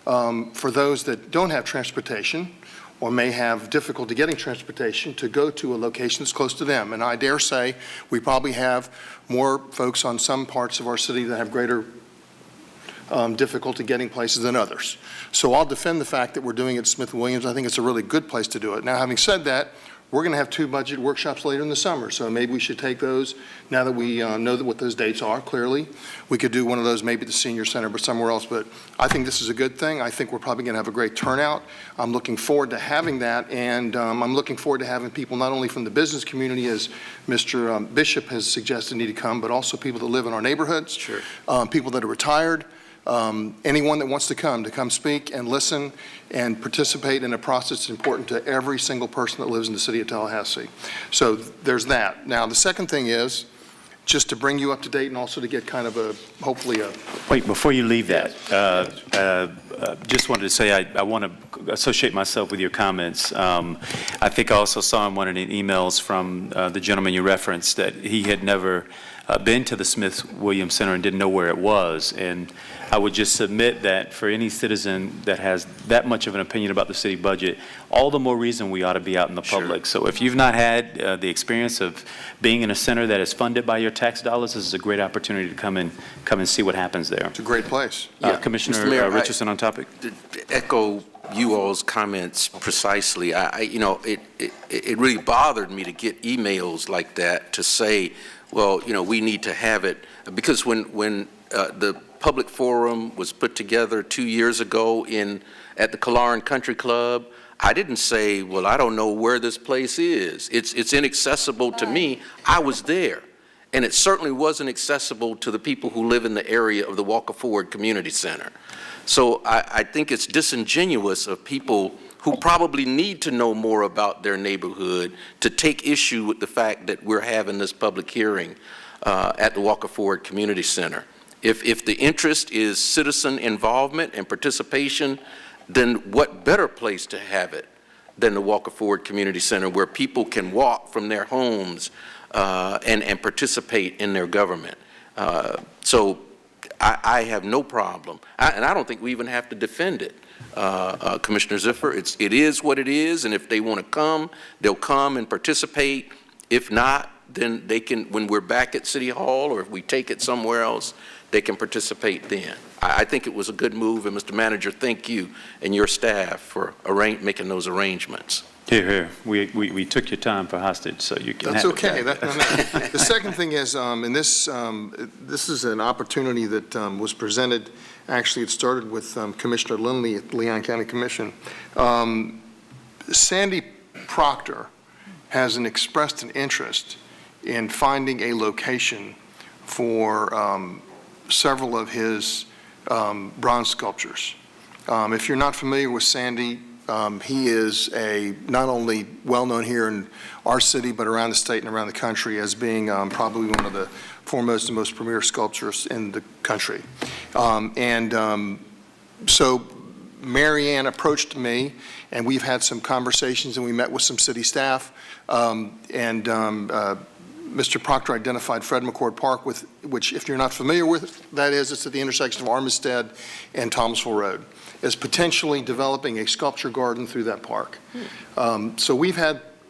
for those that don't have transportation or may have difficulty getting transportation to go to a location that's close to them. And I dare say we probably have more folks on some parts of our city that have greater difficulty getting places than others. So I'll defend the fact that we're doing it at Smith-Williams. I think it's a really good place to do it. Now, having said that, we're going to have 2 budget workshops later in the summer, so maybe we should take those now that we know what those dates are, clearly. We could do one of those maybe at the Senior Center but somewhere else, but I think this is a good thing. I think we're probably going to have a great turnout. I'm looking forward to having that, and I'm looking forward to having people not only from the business community, as Mr. Bishop has suggested need to come, but also people that live in our neighborhoods, Sure. People that are retired, anyone that wants to come speak and listen and participate in a process that's important to every single person that lives in the city of Tallahassee. So there's that. Now, the second thing is, just to bring you up to date and also to get kind of hopefully a... Wait, before you leave that, just wanted to say I want to associate myself with your comments. I think I also saw in one of the emails from the gentleman you referenced that he had never been to the Smith-Williams Center and didn't know where it was. And I would just submit that for any citizen that has that much of an opinion about the city budget, all the more reason we ought to be out in the public. So if you've not had the experience of being in a center that is funded by your tax dollars, this is a great opportunity to come and see what happens there. It's a great place. Commissioner Mr. Mayor, Richardson on topic. Echo you all's comments precisely. It really bothered me to get emails like that to say, well, we need to have it, because when the public forum was put together 2 years ago at the Kalaran Country Club, I didn't say, well, I don't know where this place is. It's inaccessible to me. I was there. And it certainly wasn't accessible to the people who live in the area of the Walker Ford Community Center. So I think it's disingenuous of people who probably need to know more about their neighborhood to take issue with the fact that we're having this public hearing at the Walker Ford Community Center. If the interest is citizen involvement and participation, then what better place to have it than the Walker Ford Community Center, where people can walk from their homes and participate in their government. So I have no problem, and I don't think we even have to defend it. Commissioner Ziffer, it is what it is, and if they want to come, they'll come and participate. If not, then they can, when we're back at City Hall, or if we take it somewhere else, they can participate then. I think it was a good move, and Mr. Manager, thank you and your staff for making those arrangements. Here. We took your time for hostage, so you can That's have okay. it back. The second thing is, and this is an opportunity that was presented. Actually, it started with Commissioner Lindley at the Leon County Commission. Sandy Proctor has expressed an interest in finding a location for several of his bronze sculptures. If you're not familiar with Sandy, he is not only well-known here in our city, but around the state and around the country as being probably one of the foremost and most premier sculptors in the country. So Mary Ann approached me, and we've had some conversations, and we met with some city staff, Mr. Proctor identified Fred McCord Park, which, if you're not familiar with, it's at the intersection of Armistead and Thomasville Road, as potentially developing a sculpture garden through that park. So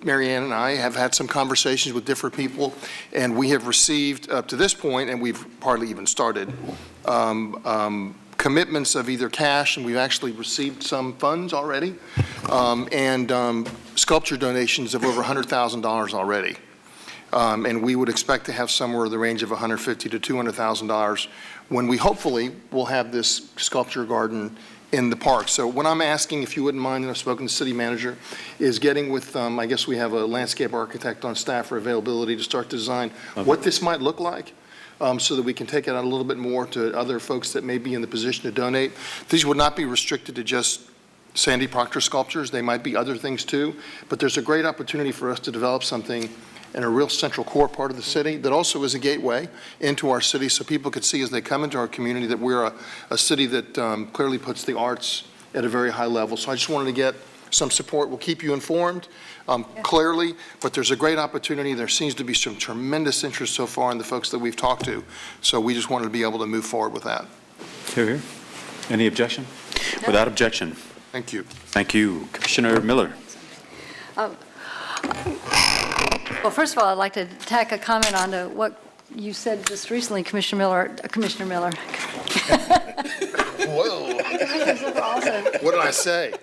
Mary Ann and I have had some conversations with different people, and we have received, up to this point, and we've hardly even started, commitments of either cash, and we've actually received some funds already, and sculpture donations of over $100,000 already. And we would expect to have somewhere in the range of $150,000 to $200,000 when we hopefully will have this sculpture garden in the park. So what I'm asking, if you wouldn't mind, and I've spoken to the city manager, is getting with, I guess we have a landscape architect on staff for availability to start to design what this might look like, so that we can take it out a little bit more to other folks that may be in the position to donate. These would not be restricted to just Sandy Proctor sculptures. They might be other things too, but there's a great opportunity for us to develop something in a real central core part of the city that also is a gateway into our city, so people could see as they come into our community that we're a city that clearly puts the arts at a very high level. So I just wanted to get some support. We'll keep you informed clearly, but there's a great opportunity. There seems to be some tremendous interest so far in the folks that we've talked to, so we just wanted to be able to move forward with that. Here. Any objection? No. Without objection. Thank you. Thank you. Commissioner Miller. Well, first of all, I'd like to tack a comment on to what you said just recently, Commissioner Miller. Whoa. What did I say?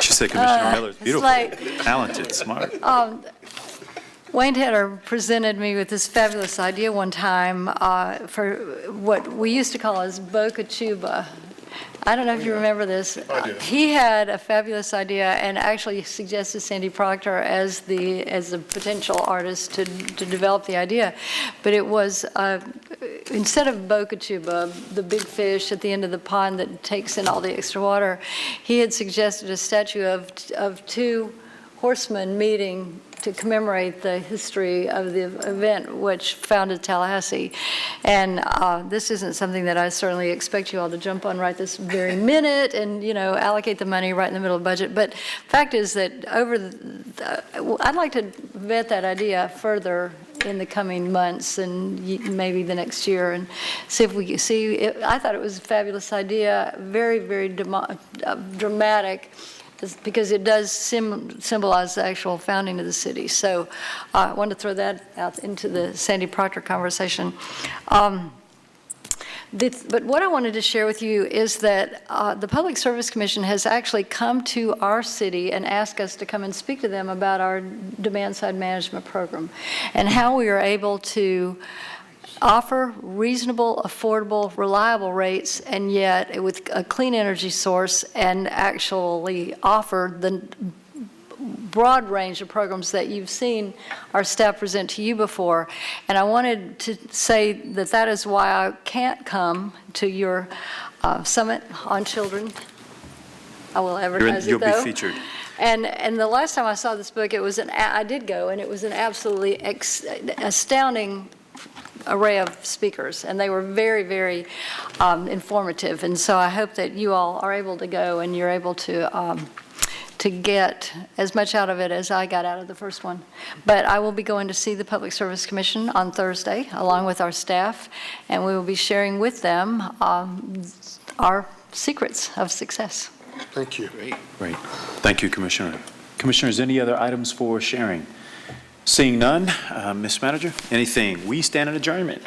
She said Commissioner Miller's beautiful, talented, smart. Wayne Tedder presented me with this fabulous idea one time for what we used to call as Boca Chuba. I don't know if you remember this. I do. He had a fabulous idea and actually suggested Sandy Proctor as the potential artist to develop the idea. But it was instead of Boca Chuba, the big fish at the end of the pond that takes in all the extra water, he had suggested a statue of two horsemen meeting to commemorate the history of the event which founded Tallahassee. And this isn't something that I certainly expect you all to jump on right this very minute and, allocate the money right in the middle of the budget. But fact is that I'd like to vet that idea further in the coming months and maybe the next year and see if we can see it. I thought it was a fabulous idea, very, very dramatic, because it does symbolize the actual founding of the city. So I wanted to throw that out into the Sandy Proctor conversation. But what I wanted to share with you is that the Public Service Commission has actually come to our city and asked us to come and speak to them about our demand-side management program and how we are able to offer reasonable, affordable, reliable rates, and yet with a clean energy source, and actually offer the broad range of programs that you've seen our staff present to you before. And I wanted to say that that is why I can't come to your Summit on Children. I will advertise it, though. You'll be featured. And the last time I saw this book, I did go, and it was an absolutely astounding array of speakers, and they were very, very informative. And so I hope that you all are able to go and you're able to get as much out of it as I got out of the first one. But I will be going to see the Public Service Commission on Thursday, along with our staff, and we will be sharing with them our secrets of success. Thank you. Great. Thank you, Commissioner. Commissioners, any other items for sharing? Seeing none, Ms. Manager, anything? We stand in adjournment.